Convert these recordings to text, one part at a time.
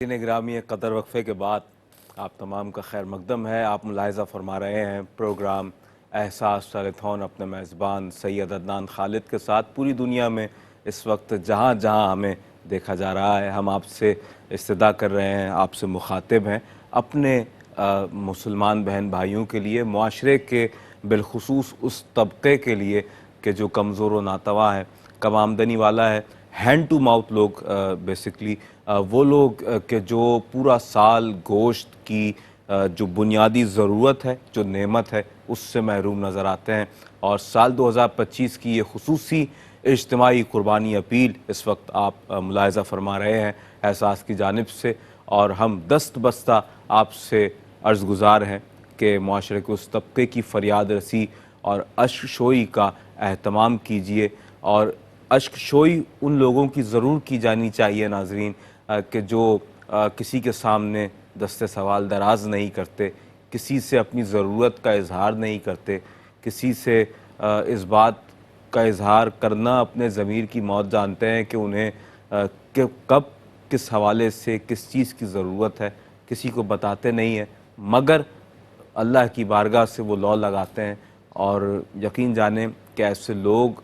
ने ग्रामी कदर वक्फे के बाद आप तमाम का खैर मकदम है। आप मुलाहिज़ा फरमा रहे हैं प्रोग्राम एहसास टेलीथॉन अपने मेज़बान सैयद अदनान खालिद के साथ। पूरी दुनिया में इस वक्त जहाँ जहाँ हमें देखा जा रहा है, हम आपसे इस्तदा कर रहे हैं, आपसे मुखातिब हैं अपने मुसलमान बहन भाइयों के लिए, मुआशरे के बिलखुसूस उस तबके के लिए कि जो कमज़ोर व नातवा है, कम आमदनी वाला है, हैंड टू माउथ लोग बेसिकली वो लोग के जो पूरा साल गोश्त की जो बुनियादी ज़रूरत है, जो नेमत है, उससे महरूम नज़र आते हैं। और साल 2025 की ये खुसूसी इज्तिमाई कुर्बानी अपील इस वक्त आप मुलाहिज़ा फरमा रहे हैं एहसास की जानिब से, और हम दस्त बस्ता आपसे अर्ज़ गुज़ार हैं कि मुआशरे के उस तबके की फ़रियाद रसी और अश्क शोई का एहतमाम कीजिए। और अश्क शोई उन लोगों की ज़रूर की जानी चाहिए नाज़रीन कि जो किसी के सामने दस्ते सवाल दराज नहीं करते, किसी से अपनी ज़रूरत का इजहार नहीं करते, किसी से इस बात का इजहार करना अपने ज़मीर की मौत जानते हैं कि उन्हें कि कब किस हवाले से किस चीज़ की ज़रूरत है, किसी को बताते नहीं हैं, मगर अल्लाह की बारगाह से वो लौ लगाते हैं। और यकीन जानें कि ऐसे लोग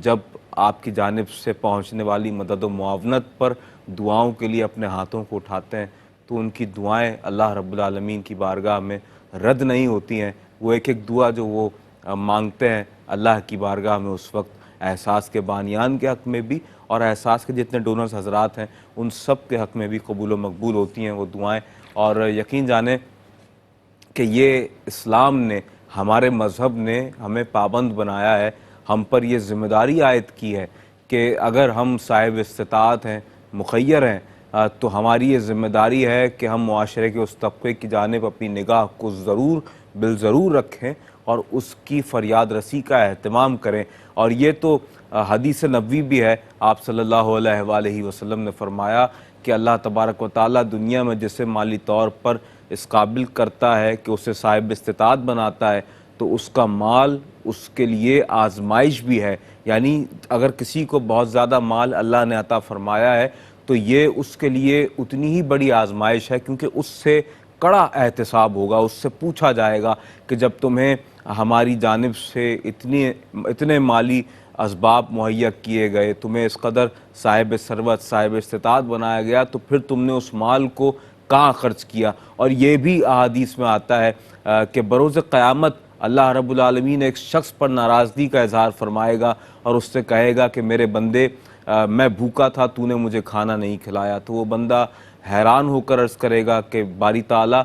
जब आपकी जानिब से पहुँचने वाली मदद व मुआवनत पर दुआओं के लिए अपने हाथों को उठाते हैं तो उनकी दुआएं अल्लाह रब्बुल आलमीन की बारगाह में रद्द नहीं होती हैं। वो एक एक दुआ जो वो मांगते हैं अल्लाह की बारगाह में, उस वक्त एहसास के बानियान के हक़ में भी और एहसास के जितने डोनर्स हजरात हैं उन सब के हक़ में भी कबूल व मकबूल होती हैं वो दुआएँ। और यकीन जानें कि ये इस्लाम ने, हमारे मज़हब ने हमें पाबंद बनाया है, हम पर यह ज़िम्मेदारी आयद की है कि अगर हम साहिब इस्तिताअत हैं, मुखय्यर हैं, तो हमारी ये ज़िम्मेदारी है कि हम मुआशरे के उस तबके की जानिब अपनी निगाह को ज़रूर बिलज़रूर रखें और उसकी फ़रियाद रसी का एहतमाम करें। और ये तो हदीस नबवी भी है, आप सल्लल्लाहु अलैहि वसल्लम ने फ़रमाया कि अल्लाह तबारक व तआला दुनिया में जिसे माली तौर पर इस काबिल करता है कि उसे साहिब इस्तिताअत बनाता है तो उसका माल उसके लिए आजमाइश भी है। यानी अगर किसी को बहुत ज़्यादा माल अल्लाह ने अता फ़रमाया है तो ये उसके लिए उतनी ही बड़ी आजमाइश है, क्योंकि उससे कड़ा एहतसाब होगा, उससे पूछा जाएगा कि जब तुम्हें हमारी जानिब से इतने माली असबाब मुहैया किए गए, तुम्हें इस कदर साहिब सरवत साहिब इस्तिताअत बनाया गया, तो फिर तुमने उस माल को कहाँ खर्च किया। और ये भी अहादीस में आता है कि बरोज़ क़यामत अल्लाह रब्बुल आलमीन एक शख्स पर नाराज़गी का इजहार फरमाएगा और उससे कहेगा कि मेरे बंदे, मैं भूखा था, तूने मुझे खाना नहीं खिलाया। तो वो बंदा हैरान होकर अर्ज़ करेगा कि बारी ताला,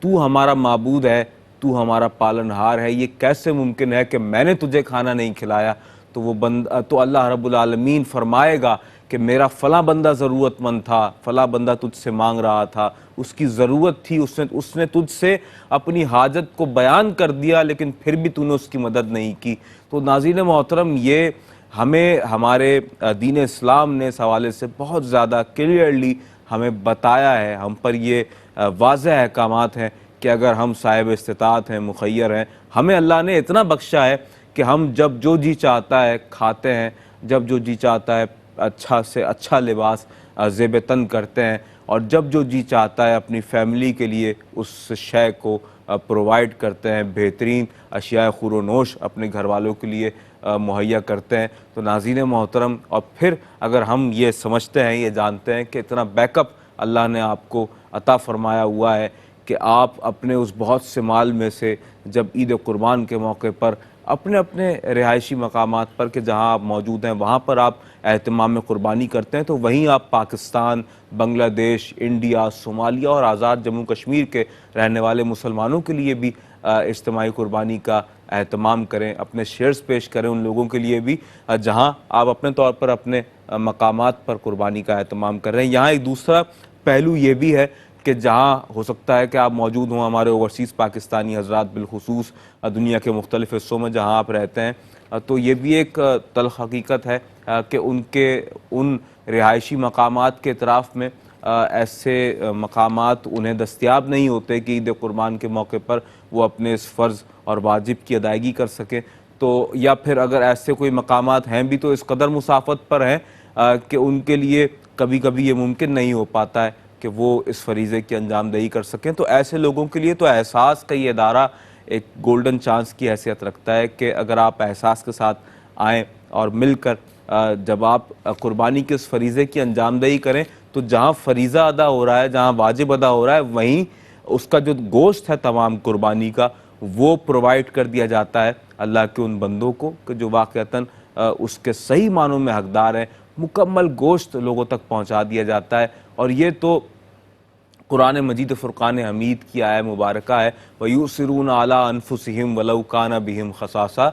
तू हमारा माबूद है, तू हमारा पालनहार है, ये कैसे मुमकिन है कि मैंने तुझे खाना नहीं खिलाया। तो वो बंदा, तो अल्लाह रब्बुल आलमीन फरमाएगा कि मेरा फ़लाँ बंदा ज़रूरतमंद था, फ़लाँ बंदा तुझसे मांग रहा था, उसकी ज़रूरत थी, उसने तुझसे अपनी हाजत को बयान कर दिया, लेकिन फिर भी तूने उसकी मदद नहीं की। तो नाज़रीन मोहतरम, ये हमें हमारे दीन इस्लाम ने इस हवाले से बहुत ज़्यादा क्लियरली हमें बताया है, हम पर ये वाज़ेह अहकामात हैं कि अगर हम साहिब इस्तिताअत हैं, मुखय्यर हैं, हमें अल्लाह ने इतना बख्शा है कि हम जब जो जी चाहता है खाते हैं, जब जो जी चाहता है अच्छा से अच्छा लिबास ज़ेब तन करते हैं, और जब जो जी चाहता है अपनी फैमिली के लिए उस शय को प्रोवाइड करते हैं, बेहतरीन अशिया खुरोनोश अपने घर वालों के लिए मुहैया करते हैं। तो नाज़रीन मोहतरम, और फिर अगर हम ये समझते हैं, ये जानते हैं कि इतना बैकअप अल्लाह ने आपको अता फ़रमाया हुआ है कि आप अपने उस बहुत से माल में से जब ईद कुर्बान के मौके पर अपने अपने रिहायशी मकामात पर कि जहाँ आप मौजूद हैं वहाँ पर आप एहतमाम कुर्बानी करते हैं, तो वहीं आप पाकिस्तान, बांग्लादेश, इंडिया, सोमालिया और आज़ाद जम्मू कश्मीर के रहने वाले मुसलमानों के लिए भी इज्तिमाई कुर्बानी का एहतमाम करें, अपने शेयर्स पेश करें उन लोगों के लिए भी जहाँ आप अपने तौर पर अपने मकामात पर कुर्बानी का एहतमाम कर रहे हैं। यहाँ एक दूसरा पहलू ये भी है कि जहाँ हो सकता है कि आप मौजूद हों, हमारे ओवरसीज़ पाकिस्तानी हजरात बिलखुसूस दुनिया के मुख्तलिफ़ हिस्सों में जहाँ आप रहते हैं, तो ये भी एक तल्ख़ हकीकत है कि उनके उन रिहायशी मकामात के अतराफ़ में ऐसे मकामात उन्हें दस्तयाब नहीं होते कि ईद कुर्बान के मौके पर वो अपने इस फ़र्ज़ और वाजिब की अदायगी कर सकें। तो या फिर अगर ऐसे कोई मकामात हैं भी तो इस कदर मुसाफत पर हैं कि उनके लिए कभी कभी ये मुमकिन नहीं हो पाता है कि वो इस फरीज़े की अंजामदही कर सकें। तो ऐसे लोगों के लिए तो एहसास का ये अदारा एक गोल्डन चांस की हैसियत रखता है कि अगर आप एहसास के साथ आएँ और मिलकर जब आप कुर्बानी के उस फरीज़े की अंजामदही करें, तो जहाँ फरीज़ा अदा हो रहा है, जहाँ वाजिब अदा हो रहा है, वहीं उसका जो गोश्त है तमाम कुर्बानी का, वो प्रोवाइड कर दिया जाता है अल्लाह के उन बंदों को कि जो वाक़तन उसके सही मानों में हकदार हैं। मुकम्मल गोश्त लोगों तक पहुँचा दिया जाता है। और ये तो कुरान मजीद फ़ुरक़ान हमीद की आय मुबारका है, वयूसिरून अला अनफुसिहिम वलौ काना बिहिम खसासा।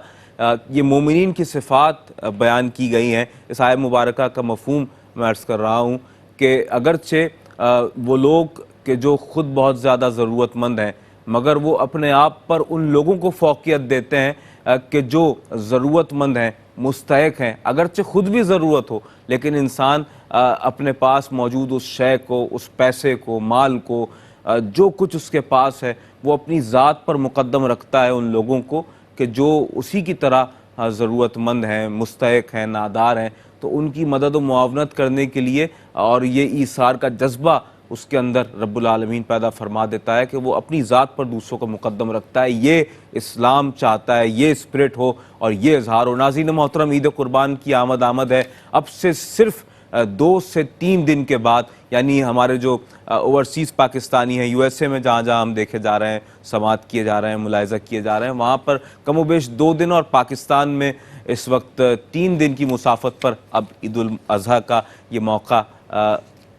ये मोमिनीन की सिफ़ात बयान की गई हैं। इस आय मुबारका का मफ़हूम मैं अर्ज़ कर रहा हूँ कि अगरचे वो लोग कि जो ख़ुद बहुत ज़्यादा ज़रूरतमंद हैं, मगर वो अपने आप पर उन लोगों को फ़ौक़ियत देते हैं कि जो ज़रूरतमंद हैं, मुस्तहिक़ हैं। अगरचे ख़ुद भी ज़रूरत हो, लेकिन इंसान अपने पास मौजूद उस शय को, उस पैसे को, माल को, जो कुछ उसके पास है, वो अपनी ज़ात पर मुक़द्दम रखता है उन लोगों को कि जो उसी की तरह ज़रूरतमंद हैं, मुस्तहिक़ हैं, नादार हैं। तो उनकी मदद व मुआवनत करने के लिए, और ये ईसार का जज्बा उसके अंदर रब्बुल आलमीन पैदा फरमा देता है कि वो अपनी ज़ात पर दूसरों को मुक़द्दम रखता है। ये इस्लाम चाहता है, ये स्पिरिट हो और ये इज़हार हो। नाज़रीन मोहतरम, ईद कुर्बान की आमद है। अब से सिर्फ 2 से 3 दिन के बाद, यानी हमारे जो ओवरसीज़ पाकिस्तानी हैं, USA में जहाँ जहाँ हम देखे जा रहे हैं, समात किए जा रहे हैं, मुलाहिज़ा किए जा रहे हैं, वहाँ पर कमोबेश 2 दिन, और पाकिस्तान में इस वक्त 3 दिन की मुसाफत पर अब ईद उल अज़हा का ये मौका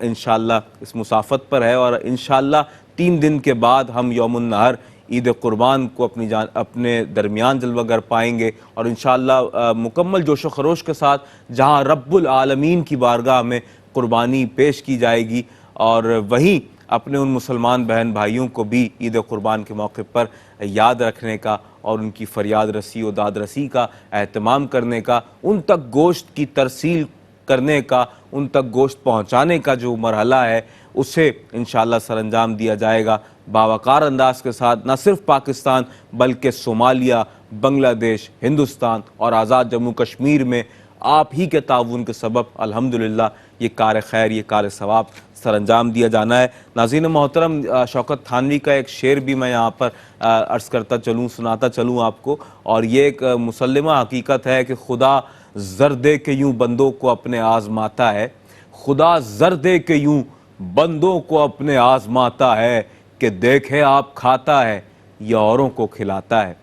इंशाअल्लाह इस मुसाफत पर है। और इंशाअल्लाह 3 दिन के बाद हम यौमुन नहर ईद कुर्बान को अपने दरमियान जलवागर पाएंगे, और इंशाअल्लाह मुकम्मल जोश व खरोश के साथ जहाँ रब्बुल आलमीन की बारगाह में कुर्बानी पेश की जाएगी। और वहीं अपने उन मुसलमान बहन भाइयों को भी ईद कुर्बान के मौके पर याद रखने का और उनकी फरियाद रसी और दाद रसी का एहतमाम करने का, उन तक गोश्त की तरसील करने का, उन तक गोश्त पहुँचाने का जो मरहला है, उसे इंशाअल्लाह सरअंजाम दिया जाएगा बावकार अंदाज के साथ। न सिर्फ पाकिस्तान बल्कि सोमालिया, बांग्लादेश, हिंदुस्तान और आज़ाद जम्मू कश्मीर में आप ही के ताउन के सबब अल्हम्दुलिल्लाह ये कार खैर, ये कार सवाब सरअंजाम दिया जाना है। नाज़रीन मोहतरम, शौकत थानवी का एक शेर भी मैं यहाँ पर अर्ज़ करता चलूँ, सुनाता चलूँ आपको। और ये एक मुसल्लिमा हकीकत है कि खुदा ज़र दे के यूँ बंदों को अपने आज़माता है, खुदा ज़र दे के यूँ बंदों को अपने आज़माता है, कि देखे आप खाता है या औरों को खिलाता है,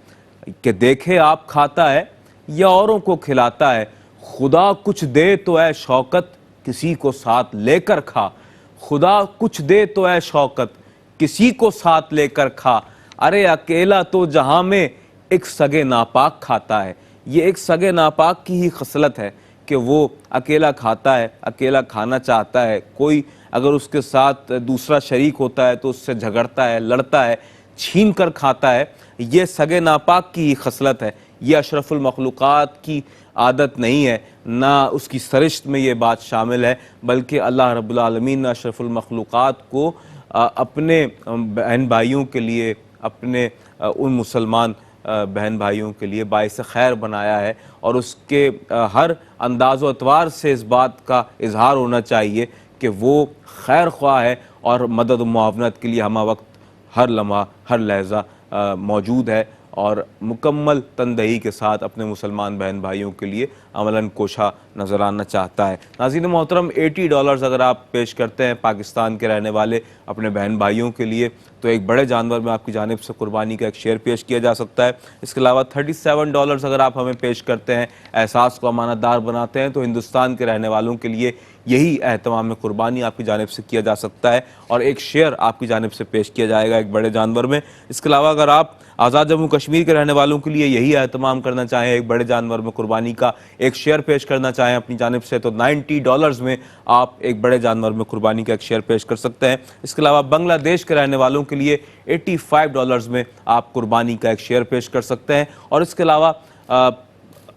कि देखे आप खाता है या औरों को खिलाता है। खुदा कुछ दे तो ऐ शौकत किसी को साथ लेकर खा, खुदा कुछ दे तो ऐ शौकत किसी को साथ लेकर खा। अरे अकेला तो जहां में एक सगे नापाक खाता है। ये एक सगे नापाक की ही खसलत है कि वो अकेला खाता है, अकेला खाना चाहता है। कोई अगर उसके साथ दूसरा शरीक होता है तो उससे झगड़ता है, लड़ता है, छीन कर खाता है। ये सगे नापाक की ही खसलत है। ये अशरफुल मखलूक़ात की आदत नहीं है, ना उसकी सरिश्त में ये बात शामिल है, बल्कि अल्लाह रब्बुल आलमीन ने अशरफुल मखलूक़ात को अपने बहन भाइयों के लिए, अपने उन मुसलमान बहन भाइयों के लिए बाइस खैर बनाया है। और उसके हर अंदाज़ व अतवार से इस बात का इजहार होना चाहिए कि वो खैर ख्वाह है और मदद व मुआवनत के लिए हमा वक्त हर लम्हा, हर लहज़ा मौजूद है, और मुकम्मल तनदही के साथ अपने मुसलमान बहन भाइयों के लिए अमलन कोशा नज़र आना चाहता है। नाज़रीन मोहतरम, $80 अगर आप पेश करते हैं पाकिस्तान के रहने वाले अपने बहन भाइयों के लिए, तो एक बड़े जानवर में आपकी जानिब से कुर्बानी का एक शेयर पेश किया जा सकता है। इसके अलावा $37 अगर आप हमें पेश करते हैं, एहसास को अमानतदार बनाते हैं, तो हिंदुस्तान के रहने वालों के लिए यही एहतमाम में कुर्बानी आपकी जानिब से किया जा सकता है, और एक शेयर आपकी जानिब से पेश किया जाएगा एक बड़े जानवर में। इसके अलावा अगर आप आज़ाद जम्मू कश्मीर के रहने वालों के लिए यही एहतमाम करना चाहें, एक बड़े जानवर में कुर्बानी का एक शेयर पेश करना चाहें अपनी जानिब से, तो $90 में आप एक बड़े जानवर में कुर्बानी का एक शेयर पेश कर सकते हैं। इसके अलावा बांग्लादेश के रहने वालों के लिए $85 में आप कुर्बानी का एक शेयर पेश कर सकते हैं। और इसके अलावा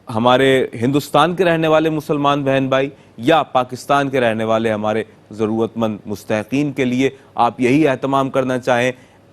हमारे हिंदुस्तान के रहने वाले मुसलमान बहन भाई या पाकिस्तान के रहने वाले हमारे ज़रूरतमंद मुस्तहिकीन के लिए आप यही एहतमाम करना चाहें,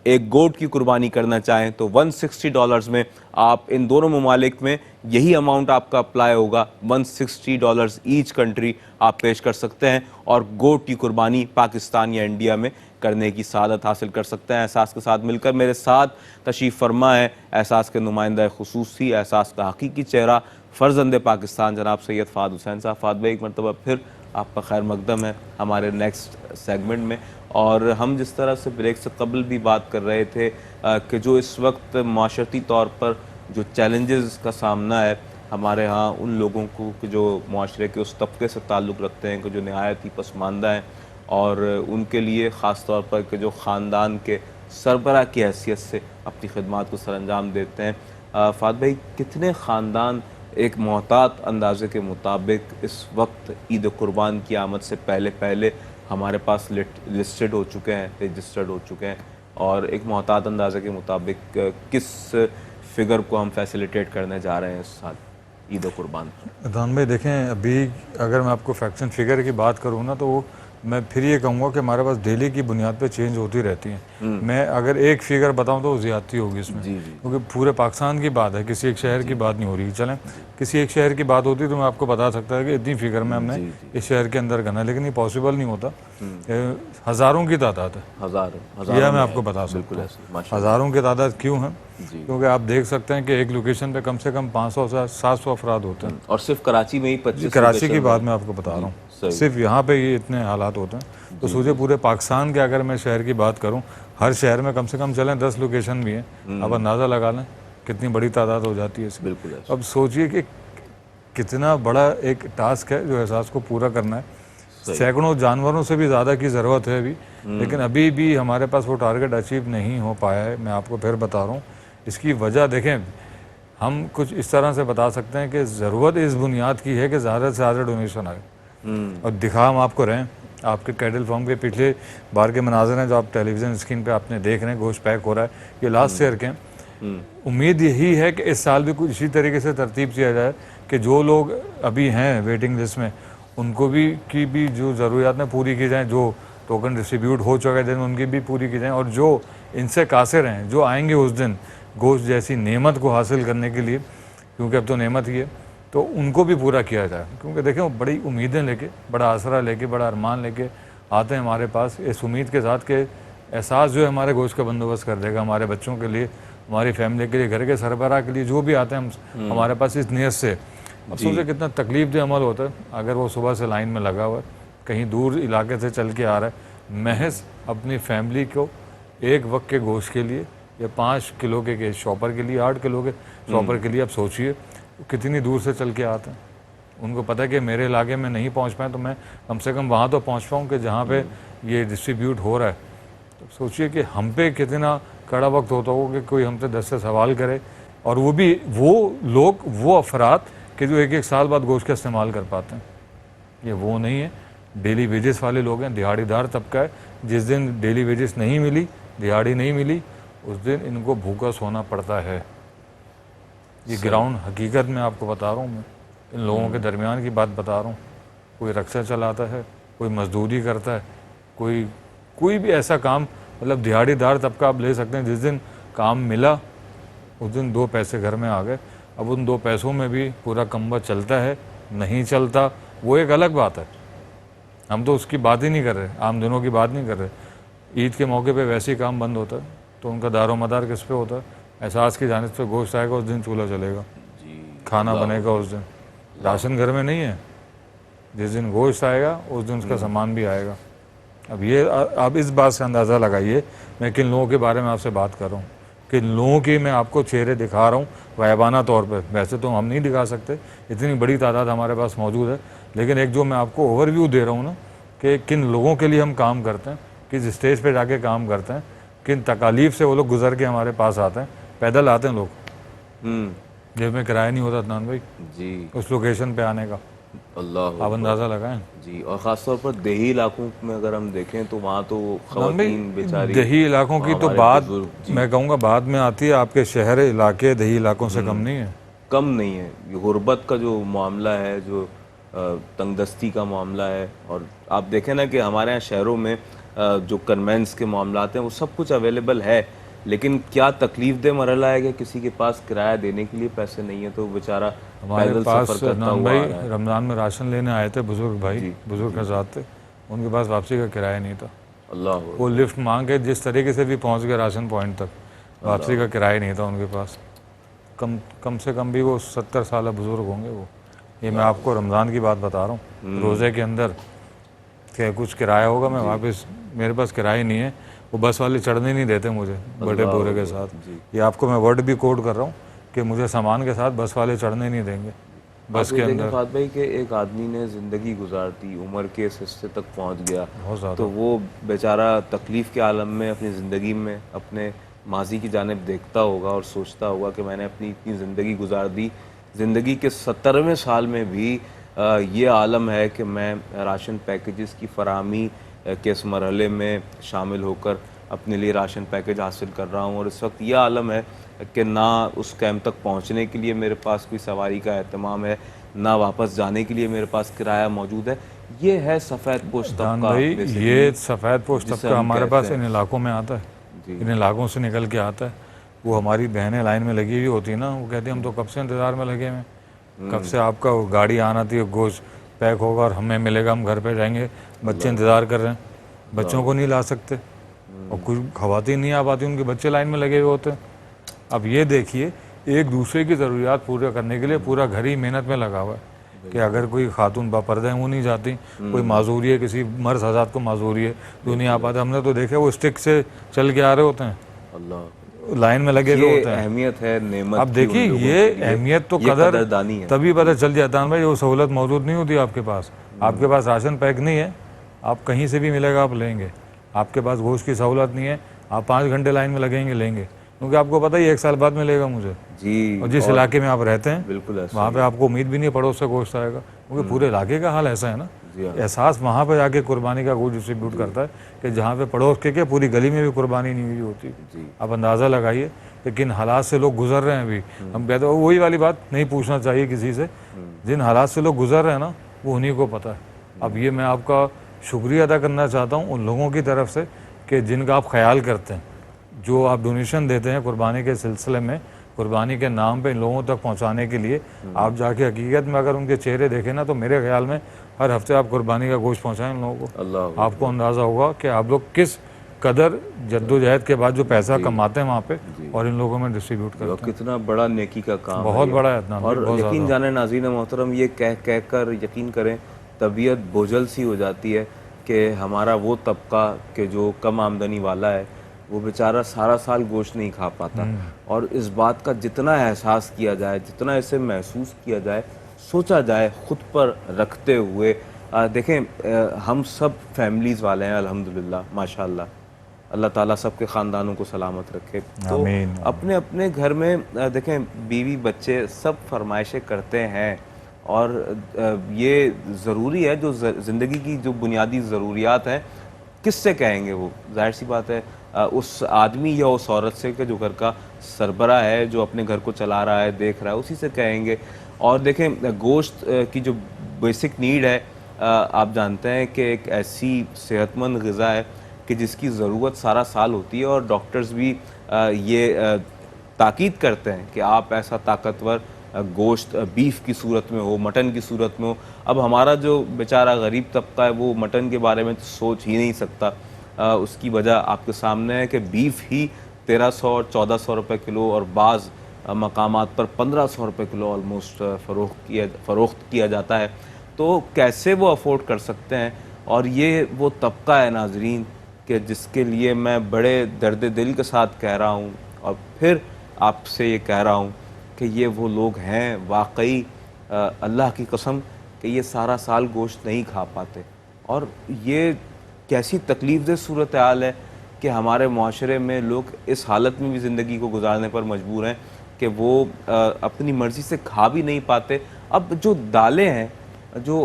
एक गोट की कुर्बानी करना चाहें तो $160 में आप इन दोनों ममालिक में यही अमाउंट आपका अप्लाई होगा। $160 ईच कंट्री आप पेश कर सकते हैं और गोट की कुर्बानी पाकिस्तान या इंडिया में करने की सादत हासिल कर सकते हैं। एहसास के साथ मिलकर मेरे साथ तशरीफ़ फरमा है एहसास के नुमाइंदा खुसूसी, एहसास का हकीकी चेहरा, फ़र्जंद पाकिस्तान जनाब सैयद फ़ाद हुसैन साहब। फ़ाद भाई, एक मरतबा फिर आपका खैर मकदम है हमारे नेक्स्ट सेगमेंट में। और हम जिस तरह से ब्रेक से कबल भी बात कर रहे थे कि जो इस वक्त माशरती तौर पर जो चैलेंजेस का सामना है हमारे यहाँ उन लोगों को कि जो माशरे के उस तबके से ताल्लुक़ रखते हैं कि जो नहायत ही पसमानदा हैं और उनके लिए ख़ास तौर पर कि जो ख़ानदान के सरबराह की हैसियत से अपनी खिदमात को सरअंजाम देते हैं। फ़ाद भाई, कितने ख़ानदान एक मोहतात अंदाजे के मुताबिक इस वक्त ईद कुर्बान की आमद से पहले पहले हमारे पास लिस्टेड हो चुके हैं, रजिस्टर्ड हो चुके हैं, और एक मोहतात अंदाजे के मुताबिक किस फिगर को हम फैसिलिटेट करने जा रहे हैं इस साल ईद कुर्बान? अदान भाई देखें, अभी अगर मैं आपको फैक्शन फिगर की बात करूँ ना, तो मैं फिर ये कहूँगा कि हमारे पास डेली की बुनियाद पे चेंज होती रहती हैं। मैं अगर एक फिगर बताऊँ तो ज़्यादती होगी इसमें, क्योंकि पूरे पाकिस्तान की बात है, किसी एक शहर की बात नहीं हो रही। चलें किसी एक शहर की बात होती तो मैं आपको बता सकता है कि इतनी फिगर में हमने इस शहर के अंदर करना है, लेकिन ये पॉसिबल नहीं होता। हज़ारों की तादाद है, हज़ारों यह मैं आपको बता सकता हूँ। हज़ारों की तादाद क्यों है? क्योंकि आप देख सकते हैं कि एक लोकेशन पे कम से कम 500 से 700 अफराद होते हैं, और सिर्फ कराची में ही 25। कराची की बात मैं आपको बता रहा हूँ, सिर्फ यहाँ पे ये इतने हालात होते हैं। तो सोचिए पूरे पाकिस्तान के अगर मैं शहर की बात करूँ, हर शहर में कम से कम चलें 10 लोकेशन भी हैं, अब अंदाज़ा लगा लें कितनी बड़ी तादाद हो जाती है इसकी। बिल्कुल। अब सोचिए कि कितना बड़ा एक टास्क है जो एहसास को पूरा करना है। सैकड़ों जानवरों से भी ज़्यादा की ज़रूरत है अभी, लेकिन अभी भी हमारे पास वो टारगेट अचीव नहीं हो पाया है। मैं आपको फिर बता रहा हूँ इसकी वजह। देखें, हम कुछ इस तरह से बता सकते हैं कि ज़रूरत इस बुनियाद की है कि ज़्यादा से ज़्यादा डोनेशन आए, और दिखा हम आपको रहे हैं। आपके कैटल फार्म के पिछले बार के मनाज़र हैं जो आप टेलीविज़न स्क्रीन पे आपने देख रहे हैं, गोश्त पैक हो रहा है, ये लास्ट ईयर के हैं। उम्मीद यही है कि इस साल भी कुछ इसी तरीके से तरतीब किया जाए कि जो लोग अभी हैं वेटिंग लिस्ट में उनको भी जो ज़रूरियात में पूरी की जाएँ, जो टोकन डिस्ट्रीब्यूट हो चुके दिन उनकी भी पूरी की जाएँ, और जो इनसे कासिर हैं जो आएंगे उस दिन गोश्त जैसी नेमत को हासिल करने के लिए, क्योंकि अब तो नेमत ही है, तो उनको भी पूरा किया जाए। क्योंकि देखें वो बड़ी उम्मीदें लेके, बड़ा आसरा लेके, बड़ा अरमान लेके आते हैं हमारे पास, इस उम्मीद के साथ कि एहसास जो है हमारे गोश्त का बंदोबस्त कर देगा हमारे बच्चों के लिए, हमारी फैमिली के लिए, घर के सरबराह के लिए, जो भी आते हैं हम हमारे पास इस नीयत से। अब सोचिए कितना तकलीफ दे अमल होता है अगर वो सुबह से लाइन में लगा हुआ है, कहीं दूर इलाके से चल के आ रहा है, महज अपनी फैमिली को एक वक्त के गोश्त के लिए या 5 किलो के शॉपर के लिए, 8 किलो के शॉपर के लिए, आप सोचिए कितनी दूर से चल के आते हैं। उनको पता है कि मेरे इलाके में नहीं पहुंच पाए तो मैं कम से कम वहाँ तो पहुंच पाऊँ कि जहाँ पे ये डिस्ट्रीब्यूट हो रहा है। तो सोचिए कि हम पे कितना कड़ा वक्त होता होगा कि कोई हमसे 10 से सवाल करे, और वो भी वो लोग, वो अफराद कि जो एक साल बाद गोश्त का इस्तेमाल कर पाते हैं। ये वो नहीं है, डेली वेजेस वाले लोग हैं, दिहाड़ीदार तबका है। जिस दिन डेली वेजेस नहीं मिली, दिहाड़ी नहीं मिली, उस दिन इनको भूखा सोना पड़ता है। ये ग्राउंड हकीकत में आपको बता रहा हूँ, मैं इन लोगों के दरमियान की बात बता रहा हूँ। कोई रक्षा चलाता है, कोई मजदूरी करता है, कोई भी ऐसा काम, मतलब दिहाड़ीदार तबका आप ले सकते हैं। जिस दिन काम मिला उस दिन 2 पैसे घर में आ गए। अब उन 2 पैसों में भी पूरा कम्बा चलता है, नहीं चलता, वो एक अलग बात है। हम तो उसकी बात ही नहीं कर रहे, आम दिनों की बात नहीं कर रहे। ईद के मौके पे वैसे ही काम बंद होता है, तो उनका दारो मदार किस पे होता है? एहसास की जानिब से गोश्त आएगा उस दिन चूल्हा चलेगा, खाना बनेगा उस दिन। राशन घर में नहीं है, जिस दिन गोश्त आएगा उस दिन उसका सामान भी आएगा। अब ये आप इस बात से अंदाज़ा लगाइए मैं किन लोगों के बारे में आपसे बात कर रहा हूँ, किन लोगों के मैं आपको चेहरे दिखा रहा हूँ गायबाना तौर पर। वैसे तो हम नहीं दिखा सकते, इतनी बड़ी तादाद हमारे पास मौजूद है, लेकिन एक जो मैं आपको ओवरव्यू दे रहा हूँ ना कि किन लोगों के लिए हम काम करते हैं, किस स्टेज पे जाके काम करते हैं, किन तकालीफ से वो लोग गुजर के हमारे पास आते हैं। पैदल आते हैं लोग, जेब में किराया नहीं होता अदनान भाई जी उस लोकेशन पे आने का, अल्लाह आप अंदाज़ा लगाएं जी। और ख़ासतौर पर देही इलाकों में अगर हम देखें तो वहाँ तो ख़वातीन बेचारी, देही इलाकों की तो बात मैं कहूँगा बाद में आती है। आपके शहर इलाके देही इलाकों से कम नहीं है, कम नहीं है। ये गुर्बत का जो मामला है, जो तंगदस्ती का मामला है, और आप देखें ना कि हमारे यहाँ शहरों में जो कन्वेंस के मामलात हैं वो सब कुछ अवेलेबल है, लेकिन क्या तकलीफ दे मरहला है कि किसी के पास किराया देने के लिए पैसे नहीं है तो बेचारा हमारे पैदल पास सफ़र करता अदनान हुआ भाई आ रहा है। रमज़ान में राशन लेने आए थे बुज़ुर्ग भाई, जी बुज़ुर्ग हज़रात थे, उनके पास वापसी का किराया नहीं था। अल्लाह वो लिफ्ट मांग के जिस तरीके से भी पहुंच गए राशन पॉइंट तक, वापसी का किराया नहीं था उनके पास। कम से कम भी वो 70 साल बुज़ुर्ग होंगे वो। ये मैं आपको रमज़ान की बात बता रहा हूँ, रोज़े के अंदर कि कुछ किराया होगा, मैं वापस मेरे पास किराया नहीं है, वो बस वाले चढ़ने नहीं देते मुझे बड़े बोरे के साथ। ये आपको मैं वर्ड भी कोट कर रहा हूँ कि मुझे सामान के साथ बस वाले चढ़ने नहीं देंगे बस के अंदर। फात भाई के एक आदमी ने ज़िंदगी गुजार दी, उम्र के इस हिस्से तक पहुंच गया, बहुत ज़्यादा। तो वो बेचारा तकलीफ़ के आलम में अपनी ज़िंदगी में अपने माजी की जानिब देखता होगा और सोचता होगा कि मैंने अपनी इतनी ज़िंदगी गुजार दी, ज़िंदगी के 70वें साल में भी ये आलम है कि मैं राशन पैकेजेस की फराहमी के इस मरहले में शामिल होकर अपने लिए राशन पैकेज हासिल कर रहा हूँ। और इस वक्त यह आलम है कि ना उस कैंप तक पहुँचने के लिए मेरे पास कोई सवारी का एहतमाम है, ना वापस जाने के लिए मेरे पास किराया मौजूद है। ये है सफ़ेद पोश जान तबका। भाई, ये सफ़ेद पोश जिसे तबका हम हमारे कहते पास हैं। इन इलाकों में आता है, जी। इन इलाकों से निकल के आता है। वो हमारी बहनें लाइन में लगी हुई होती है ना, वो कहती हैं हम तो कब से इंतज़ार में लगे हुए हैं, कब से आपका वो गाड़ी आना थी, गोश्त पैक होगा और हमें मिलेगा, हम घर पे जाएंगे, बच्चे इंतज़ार कर रहे हैं, बच्चों को नहीं ला सकते और कुछ खवातीन नहीं आ पाती, उनके बच्चे लाइन में लगे हुए होते हैं। अब ये देखिए, एक दूसरे की ज़रूरियात पूरा करने के लिए पूरा घर ही मेहनत में लगा हुआ है कि अगर कोई खातून बापर्दा है वो नहीं जाती, कोई माजूरी है, किसी मर्द हज़ात को माजूरी है जो नहीं आ पाते, हमने तो देखे वो स्टिक से चल के आ रहे होते हैं, अल्लाह, लाइन में लगे हुए ये होते हैं। अहमियत है नेमत अब की देखिए, उन लोगों ये के लिए, अहमियत तो ये कदर कदरदानी है। तभी पता चल जाता है भाई, वो सहूलत मौजूद नहीं होती आपके पास। आपके पास राशन पैक नहीं है, आप कहीं से भी मिलेगा आप लेंगे। आपके पास गोश्त की सहूलत नहीं है, आप 5 घंटे लाइन में लगेंगे लेंगे, क्योंकि आपको पता ही 1 साल बाद मिलेगा मुझे। जी, और जिस इलाके में आप रहते हैं बिल्कुल ऐसा वहाँ पे आपको उम्मीद भी नहीं पड़ोस से गोश्त आएगा, क्योंकि पूरे इलाके का हाल ऐसा है ना। जी हाँ। एहसास वहाँ पे जाके कुर्बानी का गोश्त डिस्ट्रीब्यूट करता है कि जहाँ पे पड़ोस के क्या पूरी गली में भी कुर्बानी नहीं हुई होती। आप अंदाज़ा लगाइए लेकिन हालात से लोग गुजर रहे हैं अभी। हम कहते हैं वही वाली बात, नहीं पूछना चाहिए किसी से, जिन हालात से लोग गुजर रहे हैं ना वो उन्हीं को पता है। अब ये मैं आपका शुक्रिया अदा करना चाहता हूँ उन लोगों की तरफ से कि जिनका आप ख्याल करते हैं, जो आप डोनेशन देते हैं कुर्बानी के सिलसिले में, कुर्बानी के नाम पे इन लोगों तक पहुंचाने के लिए। आप जाके हकीकत में अगर उनके चेहरे देखें ना, तो मेरे ख्याल में हर हफ्ते आप कुर्बानी का गोश्त पहुंचाएं इन लोगों को, अल्लाह, आपको अंदाज़ा होगा कि आप लोग किस कदर जद्दोजहद के बाद जो पैसा कमाते हैं वहाँ पे और इन लोगों में डिस्ट्रीब्यूट करते हैं। कितना बड़ा नेकी का काम बहुत है ये। बड़ा है इतना, और बहुत यकीन ज़्यादा। जाने नाज़रीन मोहतरम, ये कह कर यकीन करें तबीयत बोझल सी हो जाती है कि हमारा वो तबका के जो कम आमदनी वाला है वो बेचारा सारा साल गोश्त नहीं खा पाता। और इस बात का जितना एहसास किया जाए, जितना इसे महसूस किया जाए, सोचा जाए खुद पर रखते हुए, देखें हम सब फैमिलीज़ वाले हैं अल्हम्दुलिल्लाह, माशाल्लाह, अल्लाह ताला सबके ख़ानदानों को सलामत रखे। तो आमीन। अपने अपने घर में देखें बीवी बच्चे सब फरमाइशें करते हैं और ये ज़रूरी है, जो ज़िंदगी की जो बुनियादी ज़रूरियात हैं किससे कहेंगे वो, जाहिर सी बात है उस आदमी या उस औरत से कि जो घर का सरबरा है, जो अपने घर को चला रहा है, देख रहा है, उसी से कहेंगे। और देखें गोश्त की जो बेसिक नीड है, आप जानते हैं कि एक ऐसी सेहतमंद ग़िज़ा है कि जिसकी ज़रूरत सारा साल होती है और डॉक्टर्स भी ये ताकीद करते हैं कि आप ऐसा ताकतवर गोश्त बीफ की सूरत में हो, मटन की सूरत में हो। अब हमारा जो बेचारा गरीब तबका है वो मटन के बारे में तो सोच ही नहीं सकता। उसकी वजह आपके सामने है कि बीफ ही 1300 और 1400 रुपये किलो और बाज़ मकामात पर 1500 रुपये किलो ऑलमोस्ट फ़रोख्त किया जाता है। तो कैसे वो अफोर्ड कर सकते हैं? और ये वो तबका है नाजरीन कि जिसके लिए मैं बड़े दर्द दिल के साथ कह रहा हूँ और फिर आपसे ये कह रहा हूँ कि ये वो लोग हैं वाकई, अल्लाह की कसम, कि ये सारा साल गोश्त नहीं खा पाते। और ये कैसी तकलीफ़देह सूरत हाल है कि हमारे माशरे में लोग इस हालत में भी ज़िंदगी को गुजारने पर मजबूर हैं कि वो अपनी मर्ज़ी से खा भी नहीं पाते। अब जो दालें हैं, जो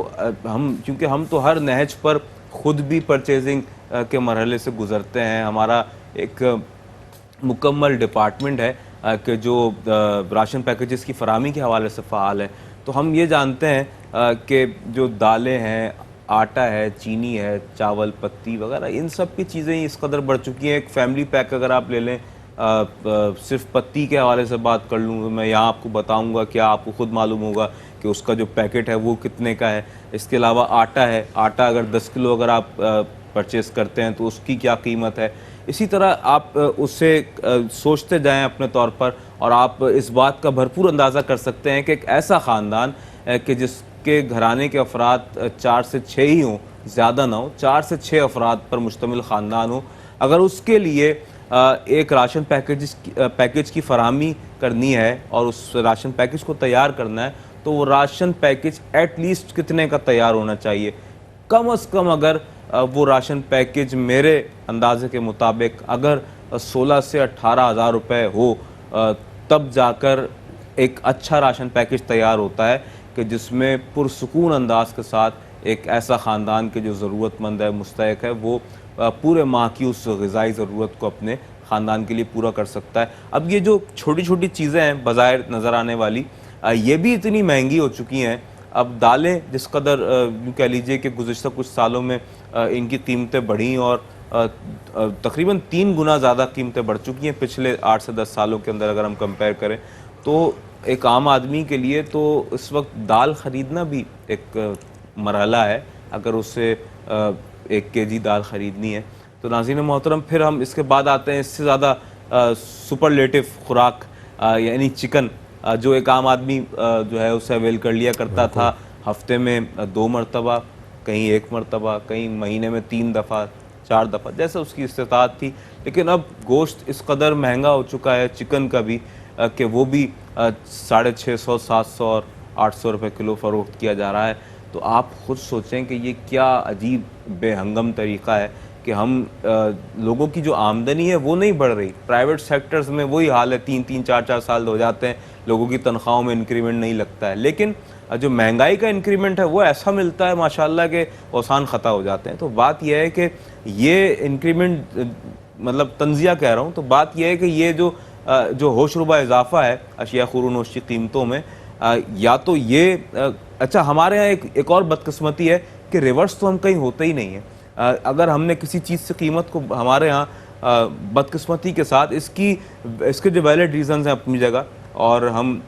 हम, क्योंकि हम तो हर नहज पर ख़ुद भी परचेजिंग के मरहले से गुज़रते हैं, हमारा एक मुकम्मल डिपार्टमेंट है कि जो राशन पैकेजेस की फराहमी के हवाले से फ़ाल है। तो हम ये जानते हैं कि जो दालें हैं, आटा है, चीनी है, चावल, पत्ती वगैरह, इन सब की चीज़ें इस कदर बढ़ चुकी हैं। एक फैमिली पैक अगर आप ले लें सिर्फ पत्ती के हवाले से बात कर लूँ तो मैं यहाँ आपको बताऊँगा, क्या आपको खुद मालूम होगा कि उसका जो पैकेट है वो कितने का है। इसके अलावा आटा है, आटा अगर 10 किलो अगर आप परचेज़ करते हैं तो उसकी क्या कीमत है। इसी तरह आप उससे सोचते जाएं अपने तौर पर, और आप इस बात का भरपूर अंदाज़ा कर सकते हैं कि एक ऐसा ख़ानदान कि जिसके घराने के अफराद 4 से 6 ही हों, ज़्यादा ना हो, 4 से 6 अफराद पर मुश्तमिल ख़ानदान हो, अगर उसके लिए एक राशन पैकेज की फराहमी करनी है और उस राशन पैकेज को तैयार करना है, तो वो राशन पैकेज एटलीस्ट कितने का तैयार होना चाहिए। कम अज़ कम अगर वो राशन पैकेज मेरे अंदाजे के मुताबिक अगर 16 से 18 हज़ार रुपये हो, तब जाकर एक अच्छा राशन पैकेज तैयार होता है कि जिसमें पुरसुकून अंदाज के साथ एक ऐसा ख़ानदान के जो ज़रूरतमंद है, मुस्तहिक है, वो पूरे माह की उस ग़िज़ाई ज़रूरत को अपने ख़ानदान के लिए पूरा कर सकता है। अब ये जो छोटी छोटी चीज़ें हैं बज़ाहिर नज़र आने वाली, ये भी इतनी महंगी हो चुकी हैं। अब दालें जिस कदर यूँ कह लीजिए कि गुज़िश्ता कुछ सालों में इनकी कीमतें बढ़ी और तकरीबन 3 गुना ज़्यादा कीमतें बढ़ चुकी हैं पिछले 8 से 10 सालों के अंदर अगर हम कंपेयर करें, तो एक आम आदमी के लिए तो इस वक्त दाल ख़रीदना भी एक मरहला है अगर उसे 1 केजी दाल ख़रीदनी है। तो नाज़रीन मोहतरम, फिर हम इसके बाद आते हैं इससे ज़्यादा सुपरलेटिव खुराक यानी चिकन, जो एक आम आदमी जो है उसे अवेल कर लिया करता था हफ्ते में 2 मरतबा, कहीं 1 मरतबा, कहीं महीने में 3 दफ़ा 4 दफ़ा, जैसे उसकी इस्तिताअत थी। लेकिन अब गोश्त इस कदर महंगा हो चुका है चिकन का भी कि वो भी 650, 700 और 800 रुपये किलो फ़रोख्त किया जा रहा है। तो आप ख़ुद सोचें कि ये क्या अजीब बेहंगम तरीक़ा है कि हम लोगों की जो आमदनी है वो नहीं बढ़ रही। प्राइवेट सेक्टर्स में वही हाल है, 3-3, 4-4 साल हो जाते हैं, लोगों की तनख्वाहों में इंक्रीमेंट नहीं लगता है। लेकिन जो महंगाई का इंक्रीमेंट है वो ऐसा मिलता है माशाल्लाह के औसान ख़ता हो जाते हैं। तो बात यह है कि ये इंक्रीमेंट मतलब तंज़िया कह रहा हूँ, तो बात यह है कि ये जो होशरुबा इजाफ़ा है अशिया ख़ुरूनोश की कीमतों में, या तो ये अच्छा, हमारे यहाँ एक और बदकिस्मती है कि रिवर्स तो हम कहीं होते ही नहीं है। अगर हमने किसी चीज़ से कीमत को हमारे यहाँ बदकिस्मती के साथ इसके जो वैलिड रीज़न्स हैं अपनी जगह और हम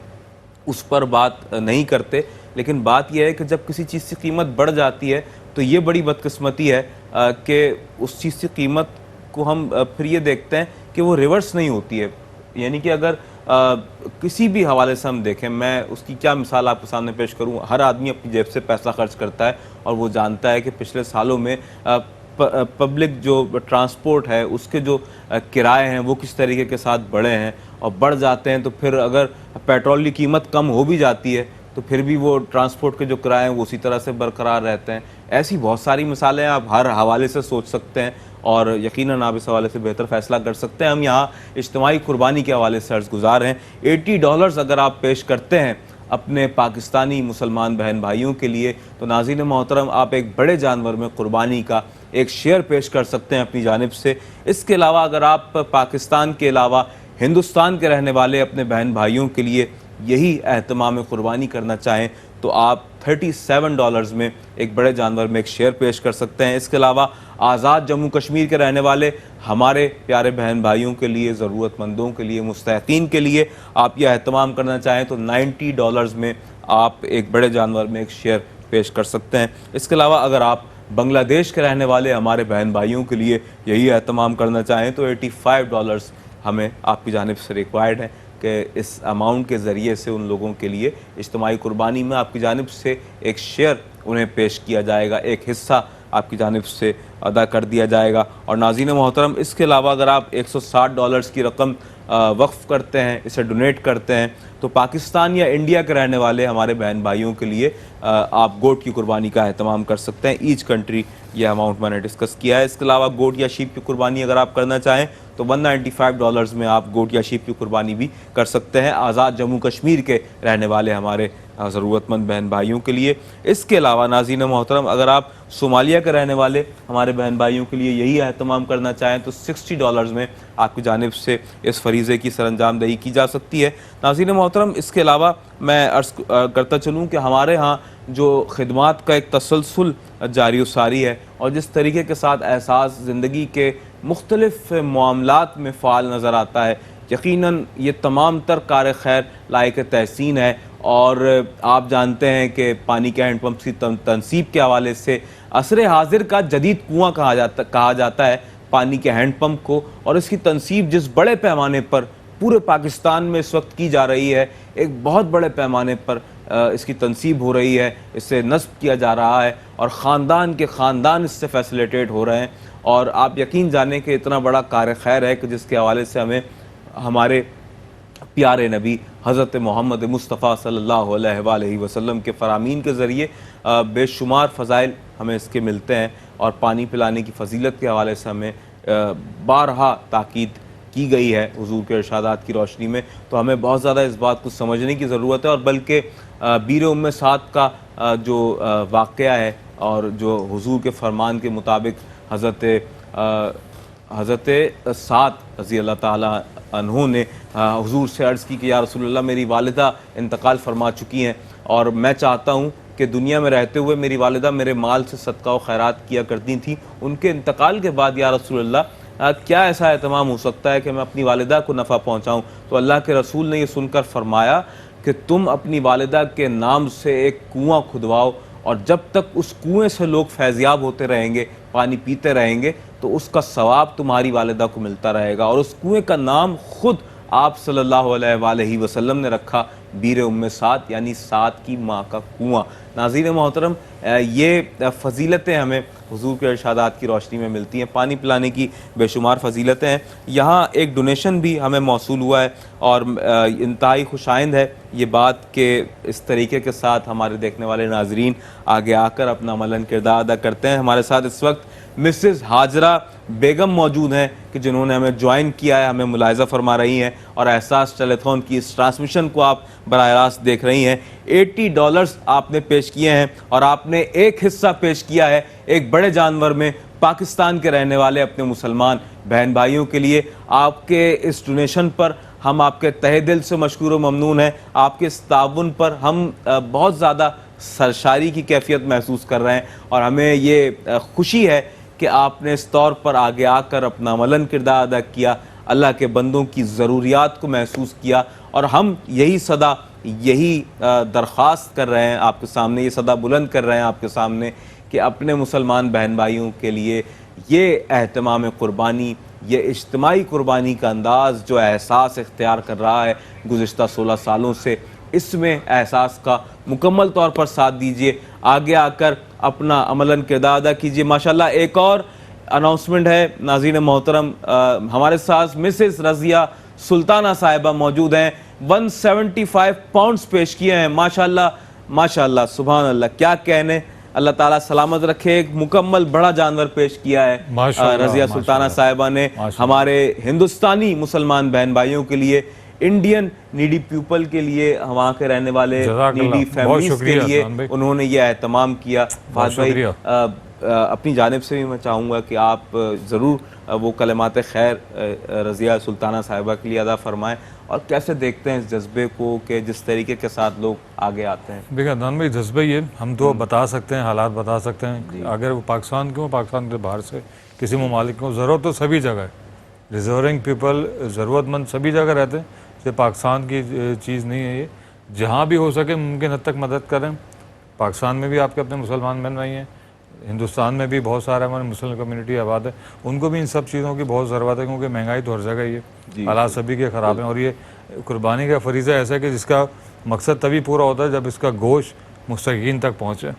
उस पर बात नहीं करते, लेकिन बात यह है कि जब किसी चीज़ की कीमत बढ़ जाती है तो ये बड़ी बदकिस्मती है कि उस चीज़ की कीमत को हम फिर ये देखते हैं कि वो रिवर्स नहीं होती है। यानी कि अगर किसी भी हवाले से हम देखें, मैं उसकी क्या मिसाल आपके सामने पेश करूं, हर आदमी अपनी जेब से पैसा खर्च करता है और वो जानता है कि पिछले सालों में पब्लिक जो ट्रांसपोर्ट है उसके जो किराए हैं वो किस तरीके के साथ बढ़े हैं, और बढ़ जाते हैं तो फिर अगर पेट्रोल की कीमत कम हो भी जाती है तो फिर भी वो ट्रांसपोर्ट के जो किराए हैं वो उसी तरह से बरकरार रहते हैं। ऐसी बहुत सारी मिसालें आप हर हवाले से सोच सकते हैं और यकीनन आप इस हवाले से बेहतर फ़ैसला कर सकते हैं। हम यहाँ इज्तिमाई कुर्बानी के हवाले से अर्ज़ गुज़ार हैं। $80 अगर आप पेश करते हैं अपने पाकिस्तानी मुसलमान बहन भाइयों के लिए, तो नाज़रीन मोहतरम आप एक बड़े जानवर में कुर्बानी का एक शेयर पेश कर सकते हैं अपनी जानिब से। इसके अलावा अगर आप पाकिस्तान के अलावा हिंदुस्तान के रहने वाले अपने बहन भाइयों के लिए यही एहतमाम कुर्बानी करना चाहें तो आप $37 में एक बड़े जानवर में एक शेयर पेश कर सकते हैं। इसके अलावा आज़ाद जम्मू कश्मीर के रहने वाले हमारे प्यारे बहन भाइयों के लिए, ज़रूरतमंदों के लिए, मुस्तहिक़ीन के लिए आप यह एहतमाम करना चाहें तो $90 में आप एक बड़े जानवर में एक शेयर पेश कर सकते हैं। इसके अलावा अगर आप बांग्लादेश के रहने वाले हमारे बहन भाइयों के लिए यही एहतमाम करना चाहें तो $85 हमें आपकी जानिब से रिक्वायर्ड है कि इस अमाउंट के ज़रिए से उन लोगों के लिए इज्तिमाई कुर्बानी में आपकी जानिब से एक शेयर उन्हें पेश किया जाएगा, एक हिस्सा आपकी जानिब से अदा कर दिया जाएगा। और नाज़रीन मोहतरम, इसके अलावा अगर आप $160 की रकम वक्फ़ करते हैं, इसे डोनेट करते हैं, तो पाकिस्तान या इंडिया के रहने वाले हमारे बहन भाइयों के लिए आप गोट की कुर्बानी का एहतमाम कर सकते हैं। ईच कंट्री यह अमाउंट मैंने डिस्कस किया है। इसके अलावा गोट या शीप की कुर्बानी अगर आप करना चाहें तो $195 में आप गोट या शीप की कुर्बानी भी कर सकते हैं आज़ाद जम्मू कश्मीर के रहने वाले हमारे ज़रूरतमंद बहन भाइयों के लिए। इसके अलावा नाज़रीन मोहतरम, अगर आप सोमालिया के रहने वाले हमारे बहन भाइयों के लिए यही एहतमाम करना चाहें तो $60 में आपकी जानिब से इस फरीज़े की सरअंजामदही की जा सकती है। नाज़रीन मोहतरम, इसके अलावा मैं अर्ज़ करता चलूँ कि हमारे यहाँ जो खिदमात का एक तसलसल जारी सारी है और जिस तरीके के साथ एहसास ज़िंदगी के मुख्तलिफ मामलात में फ़ाल नज़र आता है। यकीनन ये तमाम तर कार खैर लायक तहसीन है। और आप जानते हैं कि पानी के हैंडपम्प की तनसीब के हवाले से असर हाजिर का जदीद कुआं कहा जाता है पानी के हैंडपम्प को। और इसकी तनसीब जिस बड़े पैमाने पर पूरे पाकिस्तान में इस वक्त की जा रही है, एक बहुत बड़े पैमाने पर इसकी तनसीब हो रही है, इससे नस्ब किया जा रहा है और ख़ानदान के ख़ानदान इससे फैसिलिटेट हो रहे हैं। और आप यकीन जानें कि इतना बड़ा कार खैर है कि जिसके हवाले से हमें हमारे प्यारे नबी हज़रत मोहम्मद मुस्तफ़ा सल्लल्लाहु अलैहि वसल्लम के फ़रामीन के ज़रिए बेशुमार फ़ज़ाइल हमें इसके मिलते हैं। और पानी पिलाने की फजीलत के हवाले से हमें बारहा ताकीद की गई है हुजूर के इरशादात की रोशनी में। तो हमें बहुत ज़्यादा इस बात को समझने की ज़रूरत है। और बल्कि बीर उम्मे साद का जो वाक़या है और जो हुजूर के फरमान के मुताबिक हज़रत साद रज़ी अल्लाह ताला अन्हु ने हुजूर से अर्ज़ की कि या रसूलल्लाह, मेरी वालिदा इंतकाल फरमा चुकी हैं और मैं चाहता हूँ कि दुनिया में रहते हुए मेरी वालिदा मेरे माल से सदका व खैरात किया करती थी, उनके इंतकाल के बाद या रसूलल्लाह क्या ऐसा एहतमाम हो सकता है कि मैं अपनी वालिदा को नफ़ा पहुँचाऊँ। तो अल्लाह के रसूल ने यह सुनकर फरमाया कि तुम अपनी वालिदा के नाम से एक कुआं खुदवाओ और जब तक उस कुएं से लोग फैज़याब होते रहेंगे, पानी पीते रहेंगे, तो उसका सवाब तुम्हारी वालिदा को मिलता रहेगा। और उस कुएं का नाम खुद आप सल्लल्लाहु अलैहि वसल्लम ने रखा, बीर उम्मे साद, यानी साद की माँ का कुआं। नाज़रीन मोहतरम, ये फ़जीलतें हमें हुजूर के इरशादात की रोशनी में मिलती हैं। पानी पिलाने की बेशुमार फ़जीलतें हैं। यहाँ एक डोनेशन भी हमें मौसूल हुआ है और इंतहाई खुशाइंद है ये बात कि इस तरीके के साथ हमारे देखने वाले नाजरीन आगे आकर अपना अमलन किरदार अदा करते हैं। हमारे साथ इस वक्त मिसेस हाजरा बेगम मौजूद हैं कि जिन्होंने हमें ज्वाइन किया है, हमें मुलाहिज़ा फरमा रही हैं और एहसास टेलीथॉन की इस ट्रांसमिशन को आप बराह रास्त देख रही हैं। $80 आपने पेश किए हैं और आपने एक हिस्सा पेश किया है एक बड़े जानवर में पाकिस्तान के रहने वाले अपने मुसलमान बहन भाइयों के लिए। आपके इस डोनेशन पर हम आपके तहे दिल से मशकूर व ममनून हैं। आपके इस ताउन पर हम बहुत ज़्यादा सरशारी की कैफियत महसूस कर रहे हैं और हमें ये खुशी है कि आपने इस तौर पर आगे आकर अपना अमलन किरदार अदा किया, अल्लाह के बंदों की ज़रूरियात को महसूस किया। और हम यही सदा, यही दरख्वास्त कर रहे हैं आपके सामने, ये सदा बुलंद कर रहे हैं आपके सामने कि अपने मुसलमान बहन भाइयों के लिए ये एहतमाम क़ुरबानी, ये इज्तिमाई क़ुरबानी का अंदाज़ जो एहसास इख्तियार कर रहा है गुज़िश्ता 16 सालों से, इसमें एहसास का मुकम्मल तौर पर साथ दीजिए। आगे आकर अपना अमलन किरदार अदा कीजिए। माशाल्लाह एक और अनाउंसमेंट है नाज़रीन मोहतरम, हमारे साथ मिसेस रज़िया सुल्ताना साहिबा मौजूद हैं। 175 पाउंड्स पेश किए हैं। माशाल्लाह माशाल्लाह, सुभान अल्लाह, क्या कहने, अल्लाह ताला सलामत रखे। एक मुकम्मल बड़ा जानवर पेश किया है रज़िया सुल्ताना साहिबा ने हमारे हिंदुस्तानी मुसलमान बहन भाइयों के लिए, इंडियन नीडी पीपल के लिए, वहाँ के रहने वाले नीडी फैमिलीज के लिए उन्होंने ये एहतमाम किया। फाद भाई, अपनी जानिब से भी मैं चाहूँगा कि आप ज़रूर वो कलमात खैर रज़िया सुल्ताना साहिबा के लिए अदा फरमाएं और कैसे देखते हैं इस जज्बे को कि जिस तरीके के साथ लोग आगे आते हैं। देखिए अदनान भाई, जज्बा ये हम तो बता सकते हैं, हालात बता सकते हैं, अगर वो पाकिस्तान के हो, पाकिस्तान के बाहर से किसी ममालिक को, ज़रूरत तो सभी जगह है। डिज़र्विंग पीपल, ज़रूरतमंद सभी जगह रहते हैं। ये पाकिस्तान की चीज़ नहीं है, ये जहाँ भी हो सके मुमकिन हद तक मदद करें। पाकिस्तान में भी आपके अपने मुसलमान बहन भाई हैं, हिंदुस्तान में भी बहुत सारे हमारे मुस्लिम कम्युनिटी आबाद है, उनको भी इन सब चीज़ों की बहुत ज़रूरत है क्योंकि महंगाई तो हर जगह ही है, हालात सभी के ख़राब हैं। और ये कुर्बानी का फरीज़ा ऐसा है कि जिसका मकसद तभी पूरा होता है जब इसका गोश्त मुस्तकीन तक पहुँचे।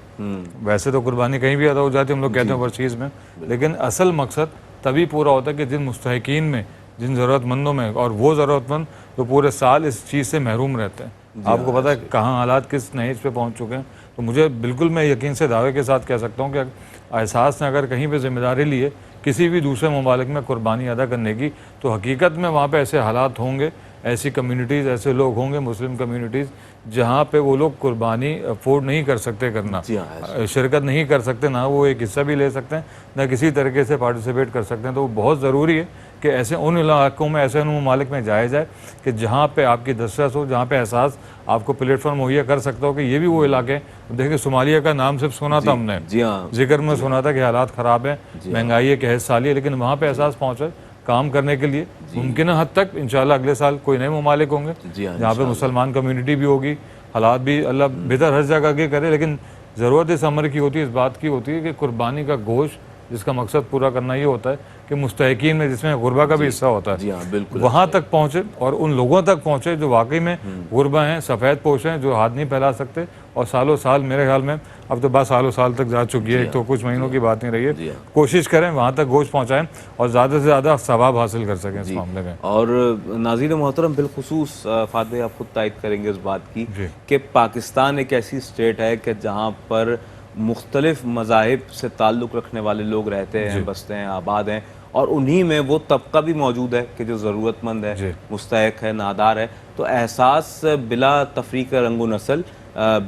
वैसे तो कुर्बानी कहीं भी अदा हो जाती है, हम लोग कहते हैं हर चीज़ में, लेकिन असल मकसद तभी पूरा होता है कि जिन मुस्तहीकीन में, जिन ज़रूरतमंदों में, और वो ज़रूरतमंद तो पूरे साल इस चीज़ से महरूम रहते हैं। आपको पता है कहाँ हालात किस नहेज पे पहुँच चुके हैं। तो मुझे बिल्कुल, मैं यकीन से दावे के साथ कह सकता हूँ कि एहसास ने अगर कहीं पे ज़िम्मेदारी ली है किसी भी दूसरे ममालिक में कुर्बानी अदा करने की, तो हकीकत में वहाँ पे ऐसे हालात होंगे, ऐसी कम्युनिटीज़, ऐसे लोग होंगे, मुस्लिम कम्युनिटीज़, जहाँ पे वो लोग कुर्बानी अफोर्ड नहीं कर सकते करना, शिरकत नहीं कर सकते, ना वो एक हिस्सा भी ले सकते हैं, ना किसी तरीके से पार्टिसिपेट कर सकते हैं। तो वो बहुत ज़रूरी है कि ऐसे उन इलाकों में, ऐसे उन ममालिक में जाया जाए कि जहाँ पे आपकी दस्तरस हो, जहाँ पे एहसास आपको प्लेटफॉर्म मुहैया कर सकता हो कि ये भी वो इलाके हैं। देखिए सोमालिया का नाम सिर्फ सुना था हमने, जी हाँ, जिक्र में सुना था कि हालात ख़राब हैं, महंगाई है, कहत साली है, लेकिन वहाँ पे एहसास पहुँचा काम करने के लिए मुमकिन हद तक इंशाल्लाह अगले साल कोई नए ममालिक होंगे जी हाँ, जहाँ पे मुसलमान कम्युनिटी भी होगी, हालात भी अल्लाह बेहतर हर जगह के करे। लेकिन ज़रूरत इस अमर की होती है, इस बात की होती है कि कुर्बानी का गोश्त जिसका मकसद पूरा करना ये होता है कि मुस्तहिकीन में, जिसमें गुरबा का भी हिस्सा होता जी है, हाँ, बिल्कुल वहाँ तक पहुँचे और उन लोगों तक पहुँचे जो वाकई में गुरबा हैं, सफ़ेद पोश हैं, जो हाथ नहीं फैला सकते। और सालों साल, मेरे ख्याल में अब तो बात सालों साल तक जा चुकी है, एक तो कुछ महीनों की बात नहीं रही है। कोशिश करें वहाँ तक गोश्त पहुँचाएँ और ज़्यादा से ज़्यादा सवाब हासिल कर सकें इस मामले में। और नाज़रीन मोहतरम, बिलखुसूस फात भाई आप खुद तायद करेंगे इस बात की कि पाकिस्तान एक ऐसी स्टेट है कि जहाँ पर मुख्तलिफ मज़ाहिब से ताल्लुक़ रखने वाले लोग रहते हैं, बसते हैं, आबाद हैं, और उन्हीं में वो तबका भी मौजूद है कि जो ज़रूरतमंद है, मुस्तहिक है, नादार है। तो एहसास बिला तफरीक रंग व नस्ल,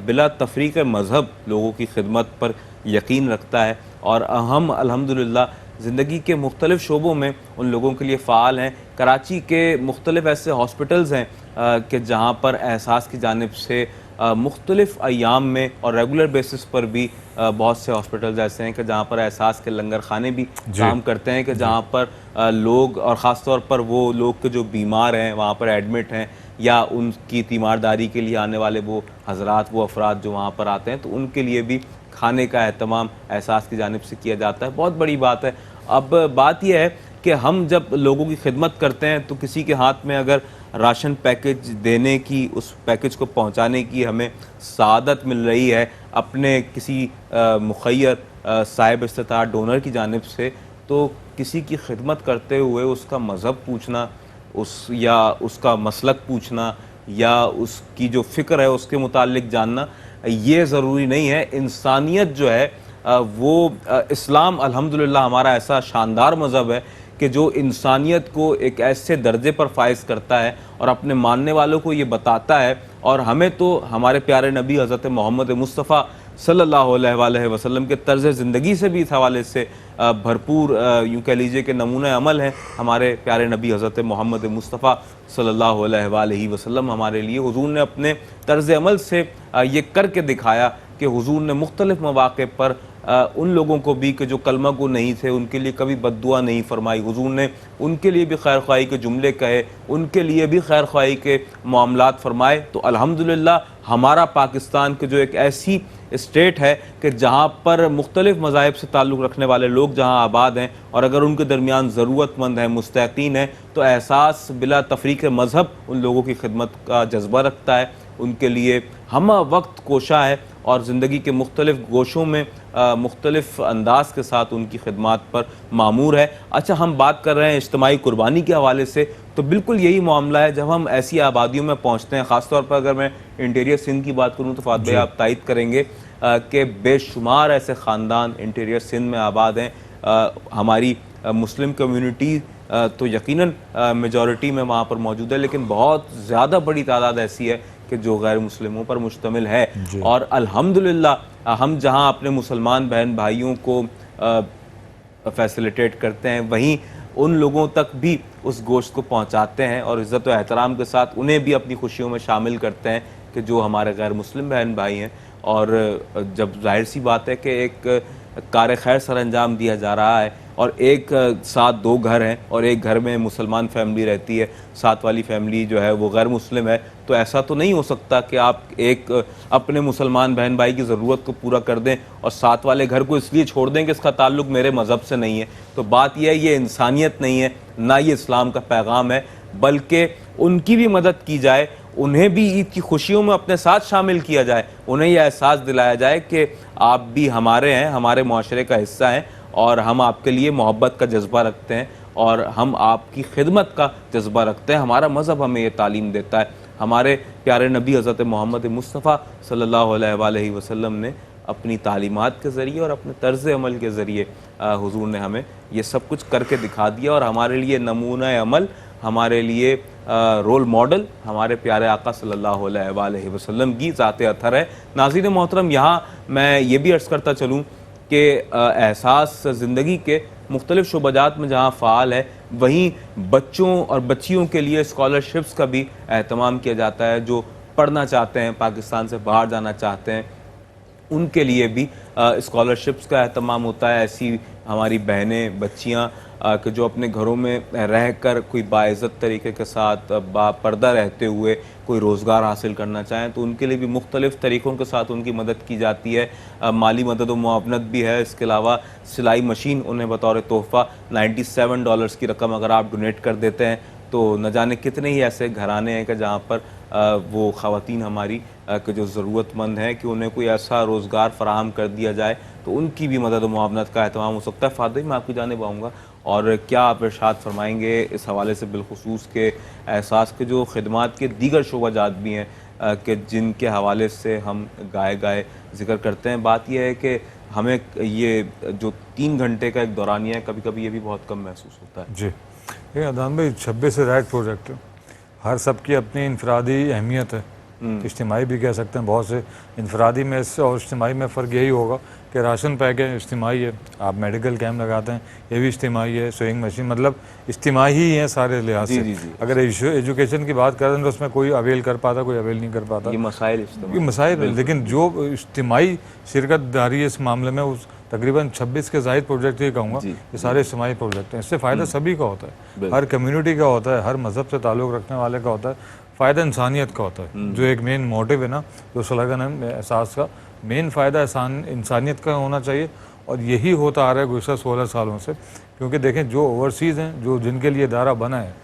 बिला तफरीक मज़हब लोगों की खिदमत पर यकीन रखता है। और हम अल्हम्दुलिल्लाह ज़िंदगी के मुख्तलिफ़ शोबों में उन लोगों के लिए फ़ाल हैं। कराची के मुख्तलिफ़ ऐसे हॉस्पिटल्स हैं कि जहाँ पर एहसास की जानिब से मुख्तलिफ़ अयाम में और रेगुलर बेसिस पर भी बहुत से हॉस्पिटल्स ऐसे हैं कि जहाँ पर एहसास के लंगर खाने भी काम करते हैं, कि जहाँ पर लोग, और ख़ास तौर पर वो लोग के जो बीमार हैं, वहाँ पर एडमिट हैं, या उनकी तीमारदारी के लिए आने वाले वो हज़रात, वो अफराद जो वहाँ पर आते हैं, तो उनके लिए भी खाने का एहतमाम एहसास की जानिब से किया जाता है। बहुत बड़ी बात है। अब बात यह है कि हम जब लोगों की खिदमत करते हैं तो किसी के हाथ में अगर राशन पैकेज देने की, उस पैकेज को पहुंचाने की हमें सआदत मिल रही है अपने किसी मुखय्यर साहिब इस्तिताअत डोनर की जानिब से, तो किसी की खिदमत करते हुए उसका मज़हब पूछना, या उसका मसलक पूछना, या उसकी जो फ़िक्र है उसके मुतालिक जानना, ये ज़रूरी नहीं है। इंसानियत जो है वो इस्लाम अल्हम्दुलिल्लाह हमारा ऐसा शानदार मज़हब है कि जो इंसानियत को एक ऐसे दर्जे पर फाइज करता है और अपने मानने वालों को ये बताता है। और हमें तो हमारे प्यारे नबी हज़रत मोहम्मद मुस्तफ़ा सल्लल्लाहु अलैहि वसल्लम के तर्ज़ ज़िंदगी से भी इस हवाले से भरपूर, यूँ कह लीजिए कि नमूना अमल है हमारे प्यारे नबी हज़रत मोहम्मद मुस्तफ़ा सल्लल्लाहु अलैहि वसल्लम हमारे लिए। हुज़ूर ने अपने तर्ज़ अमल से ये करके दिखाया कि हुज़ूर ने मुख्तलिफ़ मौक़े पर उन लोगों को भी कि जो कलमा को नहीं थे, उनके लिए कभी बद्दुआ नहीं फरमाई। हुज़ूर ने उनके लिए भी खैर ख्वाही के जुमले कहे, उनके लिए भी खैर ख्वाही के मामलात फरमाए। तो अल्हम्दुलिल्लाह हमारा पाकिस्तान के जो एक ऐसी स्टेट है कि जहाँ पर मुख्तलिफ़ मज़ाहिब से ताल्लुक़ रखने वाले लोग जहाँ आबाद हैं, और अगर उनके दरमियान ज़रूरतमंद हैं, मुस्तहिक़ीन हैं, तो एहसास बिला तफरीक़ मज़हब उन लोगों की खिदमत का जज्बा रखता है, उनके लिए हम वक्त कोशा है और ज़िंदगी के मुख्तलिफ़ गोशों में मुख्तलिफ़ अंदाज के साथ उनकी खिदमत पर मामूर है। अच्छा, हम बात कर रहे हैं इज्तिमाई कुर्बानी के हवाले से, तो बिल्कुल यही मामला है जब हम ऐसी आबादियों में पहुँचते हैं। ख़ास तौर पर अगर मैं इंटीरियर सिंध की बात करूँ तो फात भाई आप तायद करेंगे कि बेशुमार ऐसे ख़ानदान इंटीरियर सिंध में आबाद हैं। हमारी मुस्लिम कम्यूनिटी तो यकीनन मेजॉरिटी में वहाँ पर मौजूद है, लेकिन बहुत ज़्यादा बड़ी तादाद ऐसी है कि जो गैर मुस्लिमों पर मुश्तमिल है। और अल्हम्दुलिल्लाह हम जहाँ अपने मुसलमान बहन भाइयों को फैसिलिटेट करते हैं, वहीं उन लोगों तक भी उस गोश्त को पहुँचाते हैं और इज़्ज़त व एहतराम के साथ उन्हें भी अपनी खुशियों में शामिल करते हैं कि जो हमारे गैर मुस्लिम बहन भाई हैं। और जब जाहिर सी बात है कि एक कार खैर सर अंजाम दिया जा रहा है और एक साथ दो घर हैं और एक घर में मुसलमान फैमिली रहती है, साथ वाली फैमिली जो है वो गैर मुस्लिम है, तो ऐसा तो नहीं हो सकता कि आप एक अपने मुसलमान बहन भाई की ज़रूरत को पूरा कर दें और साथ वाले घर को इसलिए छोड़ दें कि इसका ताल्लुक़ मेरे मज़हब से नहीं है। तो बात यह है, ये इंसानियत नहीं है, ना ये इस्लाम का पैगाम है, बल्कि उनकी भी मदद की जाए, उन्हें भी ईद की खुशियों में अपने साथ शामिल किया जाए, उन्हें यह एहसास दिलाया जाए कि आप भी हमारे हैं, हमारे माशरे का हिस्सा हैं और हम आपके लिए मोहब्बत का जज्बा रखते हैं और हम आपकी खिदमत का जज्बा रखते हैं। हमारा मज़हब हमें ये तालीम देता है। हमारे प्यारे नबी हज़रत मोहम्मद मुस्तफ़ा सल्लल्लाहु अलैहि वसल्लम ने अपनी तालीमात के ज़रिए और अपने तर्ज़ अमल के ज़रिए हुज़ूर ने हमें ये सब कुछ करके दिखा दिया और हमारे लिए नमूना अमल, हमारे लिए रोल मॉडल हमारे प्यारे आका सल्लल्लाहु अलैहि वसल्लम की ज़ात अथर है। नाज़रीन मोहतरम, यहाँ मैं ये भी अर्ज़ करता चलूँ कि एहसास ज़िंदगी के मुख्तलिफ़ शुबजात में जहाँ फ़ाल है, वहीं बच्चों और बच्चियों के लिए स्कॉलरशिप्स का भी एहतमाम किया जाता है, जो पढ़ना चाहते हैं, पाकिस्तान से बाहर जाना चाहते हैं, उनके लिए भी स्कॉलरशिप्स का एहतमाम होता है। ऐसी हमारी बहनें, बच्चियां कि जो अपने घरों में रहकर कोई बाइज़्ज़त तरीके के साथ बापर्दा रहते हुए कोई रोज़गार हासिल करना चाहें, तो उनके लिए भी मुख्तलिफ़ तरीक़ों के साथ उनकी मदद की जाती है। माली मदद व मुआवनत भी है। इसके अलावा सिलाई मशीन उन्हें बतौर तोहफ़ा $97 की रकम अगर आप डोनेट कर देते हैं, तो न जाने कितने ही ऐसे घराने हैं कि जहाँ पर वो ख़वातीन हमारी कि जो ज़रूरतमंद हैं कि उन्हें कोई ऐसा रोज़गार फ़राहम कर दिया जाए, तो उनकी भी मदद व मुआवनत का एहतमाम हो सकता है। फ़ादर, मैं आपकी जानिब आऊँगा, और क्या आप इरशाद फरमाएंगे इस हवाले से बिलखुसूस के एहसास के जो खिदमात के दीगर शोबाजात भी हैं कि जिनके हवाले से हम गाए ज़िक्र करते हैं। बात यह है कि हमें ये जो 3 घंटे का एक दौरानिया है, कभी कभी ये भी बहुत कम महसूस होता है। जी, ये अदनान भाई 26 से ज़ायद प्रोजेक्ट है, हर सब की अपनी इनफरादी अहमियत है, इज्तिमाई भी कह सकते हैं। बहुत से इनफरादी में और इज्तिमाई में फ़र्क यही होगा कि राशन पैक है, इज्तिमाई है, आप मेडिकल कैम्प लगाते हैं, ये भी इज्तिमाई है, सोइंग मशीन, मतलब इज्तिमाई ही है सारे लिहाज से। अगर एजुकेशन की बात करें तो उसमें कोई अवेल कर पाता, कोई अवेल नहीं कर पाता, ये मसाइल है। लेकिन जो इज्तिमाई शिरकतदारी इस मामले में, उस तकरीबन 26 के ज़ायद प्रोजेक्ट ये कहूँगा, ये सारे इज्तिमाई प्रोजेक्ट हैं। इससे फ़ायदा सभी का होता है, हर कम्युनिटी का होता है, हर मज़हब से ताल्लुक़ रखने वाले का होता है, फ़ायदा इंसानियत का होता है। जो एक मेन मोटिव है ना, जो स्लोगन है एहसास का, मेन फ़ायदा इंसानियत का होना चाहिए, और यही होता आ रहा है गुज़श्ता 16 सालों से। क्योंकि देखें, जो ओवरसीज़ हैं, जो जिनके लिए इदारा बना है,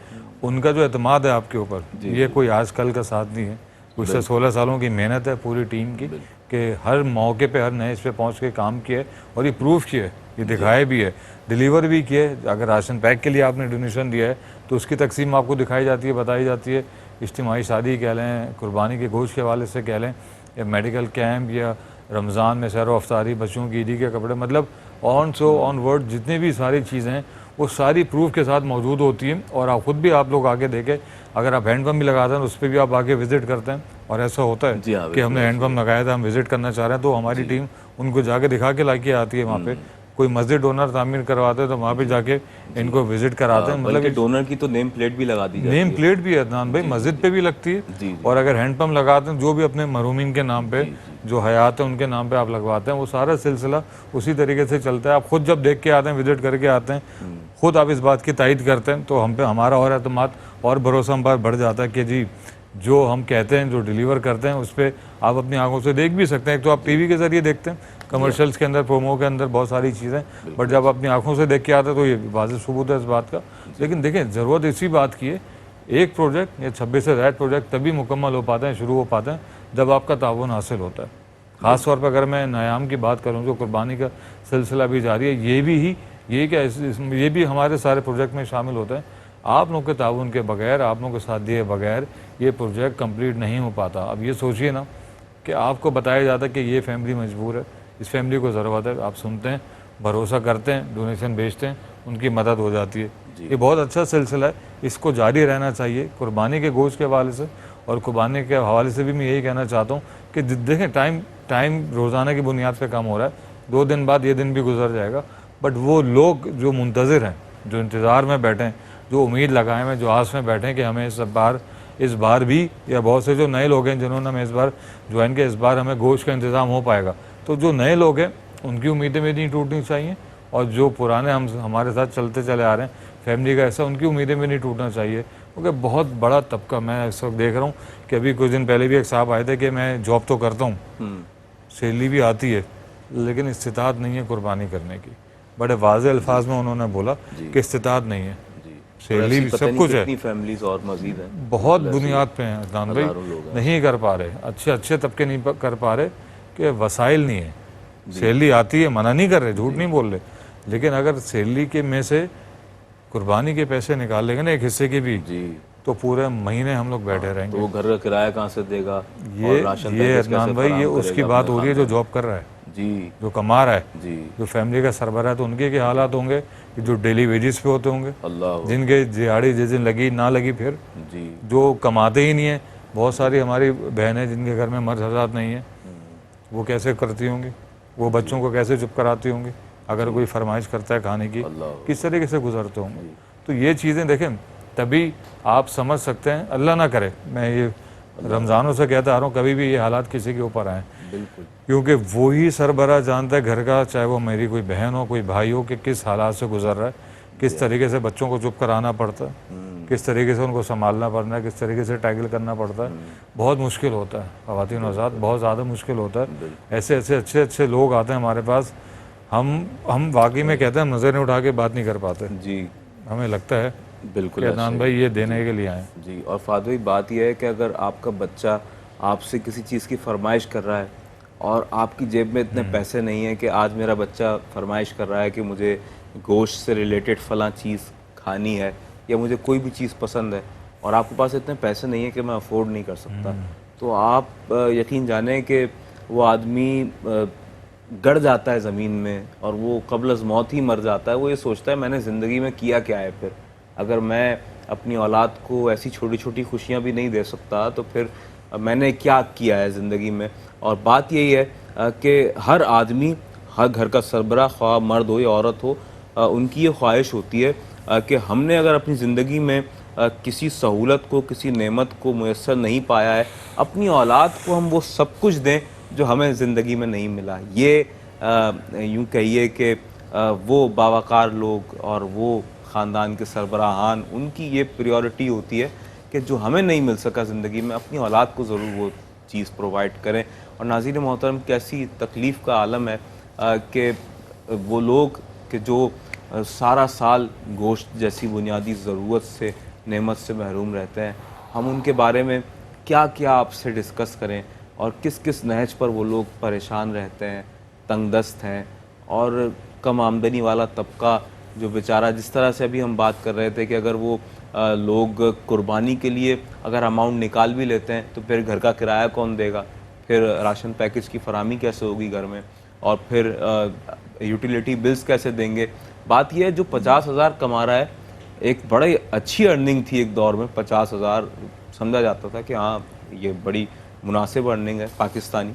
उनका जो एतमाद है आपके ऊपर, ये कोई आज कल का साथ नहीं है, गुज़श्ता 16 सालों की मेहनत है पूरी टीम की, कि हर मौके पे, हर नए इस पे पहुँच के काम किया है, और ये प्रूफ किया है, ये दिखाए भी है, डिलीवर भी किए। अगर राशन पैक के लिए आपने डोनेशन दिया है तो उसकी तकसीम आपको दिखाई जाती है, बताई जाती है। इज्तिमाई शादी कह लें, कुर्बानी के गोश्त के हवाले से कह लें, या मेडिकल कैंप, या रमज़ान में सैर व अफ्तारी, बच्चों की ईदी के कपड़े, मतलब ऑन वर्ड जितनी भी सारी चीज़ें हैं वो सारी प्रूफ के साथ मौजूद होती हैं। और आप ख़ुद भी, आप लोग आके देखें, अगर आप हैंडपम्प भी लगाते हैं तो उस पर भी आप आके विज़िट करते हैं, और ऐसा होता है कि हमने हैंडपम्प लगाया था, हम विज़िट करना चाह रहे हैं, तो हमारी टीम उनको जाके दिखा के ला के आती है वहाँ पे। कोई मस्जिद डोनर तामीर करवाते हैं तो वहाँ पे जाके इनको विजिट कराते हैं। मतलब डोनर की तो नेम प्लेट भी लगा दी जाती है। नेम प्लेट भी है अदनान भाई, मस्जिद पे भी लगती है, और अगर हैंडपम्प लगाते हैं, जो भी अपने मरूमीन के नाम पे, जो हयात है उनके नाम पे आप लगवाते हैं, वो सारा सिलसिला उसी तरीके से चलता है। आप खुद जब देख के आते हैं, विजिट करके आते हैं, खुद आप इस बात की तायद करते हैं, तो हम पे हमारा और एतमाद और भरोसा हम पर बढ़ जाता है कि जी जो हम कहते हैं, जो डिलीवर करते हैं, उस पर आप अपनी आंखों से देख भी सकते हैं। एक तो आप टीवी के ज़रिए देखते हैं, कमर्शियल्स के अंदर, प्रोमो के अंदर बहुत सारी चीज़ें, बट जब अपनी आंखों से देख के आते हैं तो ये वाज़ेह सबूत है इस बात का। लेकिन देखें, ज़रूरत इसी बात की है, एक प्रोजेक्ट या 26 से ज़ायद प्रोजेक्ट तभी मुकम्मल हो पाते हैं, शुरू हो पाते हैं, जब आपका ताउन हासिल होता है। ख़ास तौर पर अगर मैं नयाम की बात करूँ, जो कुर्बानी का सिलसिला भी जारी है, ये भी हमारे सारे प्रोजेक्ट में शामिल होता है। आप लोगों के ताउन के बगैर, आप लोगों के साथ दिए बगैर ये प्रोजेक्ट कंप्लीट नहीं हो पाता। अब ये सोचिए ना कि आपको बताया जाता है कि ये फैमिली मजबूर है, इस फैमिली को ज़रूरत है, आप सुनते हैं, भरोसा करते हैं, डोनेशन भेजते हैं, उनकी मदद हो जाती है। ये बहुत अच्छा सिलसिला है, इसको जारी रहना चाहिए। कुर्बानी के गोश्त के हवाले से और कुर्बानी के हवाले से भी मैं यही कहना चाहता हूँ कि देखें, टाइम रोज़ाना की बुनियाद पर कम हो रहा है, 2 दिन बाद ये दिन भी गुजर जाएगा, बट वो लोग जो मुंतज़िर हैं, जो इंतज़ार में बैठे हैं, जो उम्मीद लगाए हैं, जो आस में बैठे हैं कि हमें इस बार भी, या बहुत से जो नए लोग हैं जिन्होंने हमें इस बार ज्वाइन किया, इस बार हमें गोश्त का इंतज़ाम हो पाएगा, तो जो नए लोग हैं उनकी उम्मीदें भी नहीं टूटनी चाहिए, और जो पुराने हमारे साथ चलते चले आ रहे हैं फैमिली का ऐसा, उनकी उम्मीदें भी नहीं टूटना चाहिए। क्योंकि बहुत बड़ा तबका, मैं इस वक्त देख रहा हूँ कि अभी कुछ दिन पहले भी एक साहब आए थे कि मैं जॉब तो करता हूँ, सैलरी भी आती है, लेकिन इस्तिताअत नहीं है कुर्बानी करने की। बड़े वाज़ेह अल्फाज में उन्होंने बोला कि इस्तिताअत नहीं है, सैलरी भी सब कुछ है, फैमिलीज और मजीद हैं, बहुत बुनियाद पे हैं अदनान भाई, नहीं कर पा रहे, अच्छे तबके नहीं कर पा रहे कि वसाइल नहीं है। सैलरी आती है, मना नहीं कर रहे, झूठ नहीं बोल रहे, लेकिन अगर सैलरी के में से कुर्बानी के पैसे निकाल लेंगे ना एक हिस्से के भी, तो पूरे महीने हम लोग बैठे रहेंगे। तो वो घर का किराया कहाँ से देगा? ये अदनान भाई, ये उसकी बात हो रही है जो जॉब कर रहा है, जो कमा रहा है, जो फैमिली का सरबराह है, तो उनके क्या हालात होंगे कि जो डेली वेजेस पे होते होंगे, जिनके दिहाड़ी जिस दिन लगी ना लगी, फिर जो कमाते ही नहीं है। बहुत सारी हमारी बहनें जिनके घर में मर्द हज़रात नहीं है, वो कैसे करती होंगी, वो बच्चों को कैसे चुप कराती होंगी, अगर कोई फरमाइश करता है खाने की, किस तरीके से गुजरते होंगे। तो ये चीज़ें देखें तभी आप समझ सकते हैं। अल्लाह ना करे, मैं ये रमज़ानों से कहता आ रहा हूँ, कभी भी ये हालात किसी के ऊपर आए, बिल्कुल, क्योंकि वो ही सरबराह जानता है घर का, चाहे वो मेरी कोई बहन हो, कोई भाई हो, कि किस हालात से गुजर रहा है, किस तरीके से बच्चों को चुप कराना पड़ता है, किस तरीके से उनको संभालना पड़ता है, किस तरीके से टैकल करना पड़ता है। बहुत मुश्किल होता है ख़वातीन और हज़रात, बहुत ज़्यादा मुश्किल होता है। ऐसे ऐसे अच्छे अच्छे लोग आते हैं हमारे पास, हम वाकई में कहते हैं नज़रें उठा के बात नहीं कर पाते। जी, हमें लगता है बिल्कुल कि ऐसा अदनान ही। भाई ये देने के लिए आए। जी, और फादर भाई बात यह है कि अगर आपका बच्चा आपसे किसी चीज़ की फरमाइश कर रहा है और आपकी जेब में इतने पैसे नहीं है कि आज मेरा बच्चा फरमाइश कर रहा है कि मुझे गोश्त से रिलेटेड फ़लाँ चीज़ खानी है या मुझे कोई भी चीज़ पसंद है और आपके पास इतने पैसे नहीं है कि मैं अफोर्ड नहीं कर सकता, तो आप यकीन जानें कि वो आदमी गड़ जाता है ज़मीन में और वो क़ब्ल अज़ मौत ही मर जाता है। वो ये सोचता है मैंने ज़िंदगी में किया क्या है, फिर अगर मैं अपनी औलाद को ऐसी छोटी छोटी खुशियाँ भी नहीं दे सकता तो फिर मैंने क्या किया है ज़िंदगी में। और बात यही है कि हर आदमी, हर घर का सरबराह, ख्वाह मर्द हो या औरत हो, उनकी ये ख्वाहिश होती है कि हमने अगर अपनी ज़िंदगी में किसी सहूलत को, किसी नेमत को मुयस्सर नहीं पाया है, अपनी औलाद को हम वो सब कुछ दें जो हमें ज़िंदगी में नहीं मिला। ये यूँ कहिए कि वो बावकार लोग और वो ख़ानदान के सरबराहान, उनकी ये प्रायोरिटी होती है कि जो हमें नहीं मिल सका ज़िंदगी में, अपनी औलाद को ज़रूर वो चीज़ प्रोवाइड करें। और नाज़रीन मोहतरम, कैसी तकलीफ़ का आलम है कि वो लोग कि जो सारा साल गोश्त जैसी बुनियादी ज़रूरत से, नेमत से महरूम रहते हैं, हम उनके बारे में क्या क्या आपसे डिस्कस करें और किस किस नहज पर वो लोग परेशान रहते हैं, तंगदस्त हैं। और कम आमदनी वाला तबका जो बेचारा, जिस तरह से अभी हम बात कर रहे थे कि अगर वो लोग कुर्बानी के लिए अगर अमाउंट निकाल भी लेते हैं तो फिर घर का किराया कौन देगा, फिर राशन पैकेज की फराहमी कैसे होगी घर में, और फिर यूटिलिटी बिल्स कैसे देंगे। बात यह है जो 50,000 कमा रहा है, एक बड़ी अच्छी अर्निंग थी एक दौर में, 50,000 समझा जाता था कि हाँ ये बड़ी मुनासिब अर्निंग है पाकिस्तानी,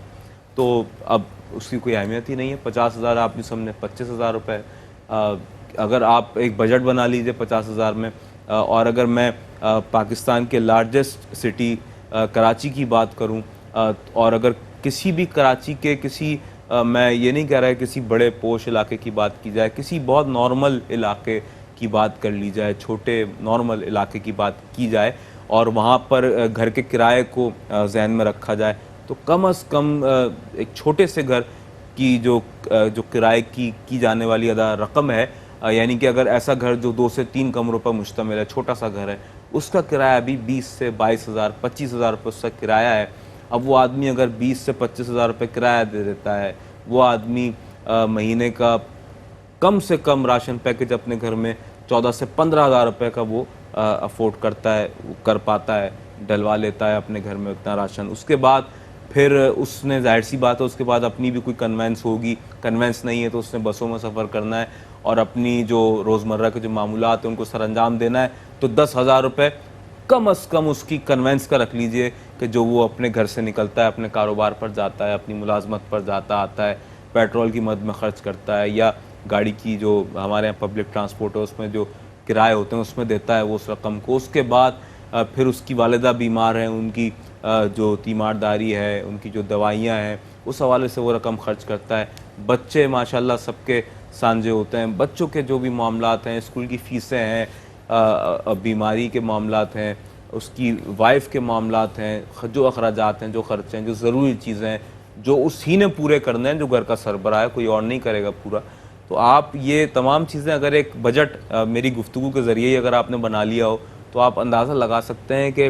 तो अब उसकी कोई अहमियत ही नहीं है। 50,000 आपने समझे 25,000 रुपये। अगर आप एक बजट बना लीजिए 50,000 में, और अगर मैं पाकिस्तान के लार्जेस्ट सिटी कराची की बात करूं, और अगर किसी भी कराची के किसी मैं ये नहीं कह रहा है किसी बड़े पोश इलाके की बात की जाए, किसी बहुत नॉर्मल इलाके की बात कर ली जाए, छोटे नॉर्मल इलाके की बात की जाए, और वहाँ पर घर के किराए को जहन में रखा जाए, तो कम से कम एक छोटे से घर की जो किराए की जाने वाली अदा रकम है, यानी कि अगर ऐसा घर जो 2 से 3 कमरों पर मुश्तमिल है, छोटा सा घर है, उसका किराया अभी 20 से 22,000, 25,000 रुपये उसका किराया है। अब वो आदमी अगर 20 से 25,000 रुपये किराया दे देता है, वो आदमी महीने का कम से कम राशन पैकेज अपने घर में 14 से 15,000 रुपये का वो अफोर्ड करता है, कर पाता है, डलवा लेता है अपने घर में उतना राशन। उसके बाद फिर उसने, जाहिर सी बात है, उसके बाद अपनी भी कोई कन्वेंस होगी, कन्वेंस नहीं है तो उसने बसों में सफ़र करना है और अपनी जो रोज़मर्रा के जो मामूलात हैं उनको सरअंजाम देना है, तो 10,000 रुपये कम से कम उसकी कन्वेंस का रख लीजिए कि जो वो अपने घर से निकलता है, अपने कारोबार पर जाता है, अपनी मुलाजमत पर जाता आता है, पेट्रोल की मद में ख़र्च करता है, या गाड़ी की जो हमारे यहाँ पब्लिक ट्रांसपोर्ट है उसमें जो किराए होते हैं उसमें देता है वो उस रकम को। उसके बाद फिर उसकी वालिदा बीमार हैं, उनकी जो तीमारदारी है, उनकी जो दवाइयाँ हैं, उस हवाले से वो रकम खर्च करता है। बच्चे माशाल्लाह सबके सांझे होते हैं, बच्चों के जो भी मामलात हैं, स्कूल की फ़ीसें हैं, बीमारी के मामलात हैं, उसकी वाइफ के मामलात हैं, जो अखराजात हैं, जो ख़र्चे हैं, जो ज़रूरी चीज़ें हैं, जो उसी ने पूरे करने हैं, जो घर का सरबराह है, कोई और नहीं करेगा पूरा। तो आप ये तमाम चीज़ें अगर एक बजट मेरी गुफ्तगू के ज़रिए ही अगर आपने बना लिया हो तो आप अंदाज़ा लगा सकते हैं कि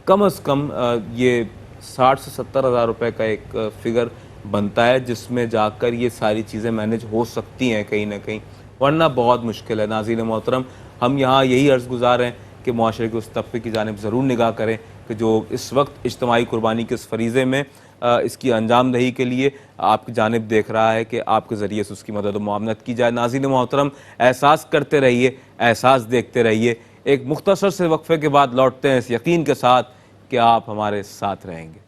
कम से कम ये 60 से 70,000 रुपये का एक फ़िगर बनता है जिसमें जाकर ये सारी चीज़ें मैनेज हो सकती हैं कहीं ना कहीं, वरना बहुत मुश्किल है। नाज़रीन मोहतरम, हम यहाँ यही अर्ज़ गुज़ार हैं कि मुआशरे के उस तबके की जानिब ज़रूर निगाह करें कि जो इस वक्त इज्तमाई कुर्बानी के इस फरीज़े में इसकी अंजाम दही के लिए आपकी जानिब देख रहा है कि आपके ज़रिए से उसकी मदद व मुआवनत की जाए। नाज़रीन मोहतरम, एहसास करते रहिए, एहसास देखते रहिए। एक मुख्तसर से वक्फे के बाद लौटते हैं इस यकीन के साथ कि आप हमारे साथ रहेंगे।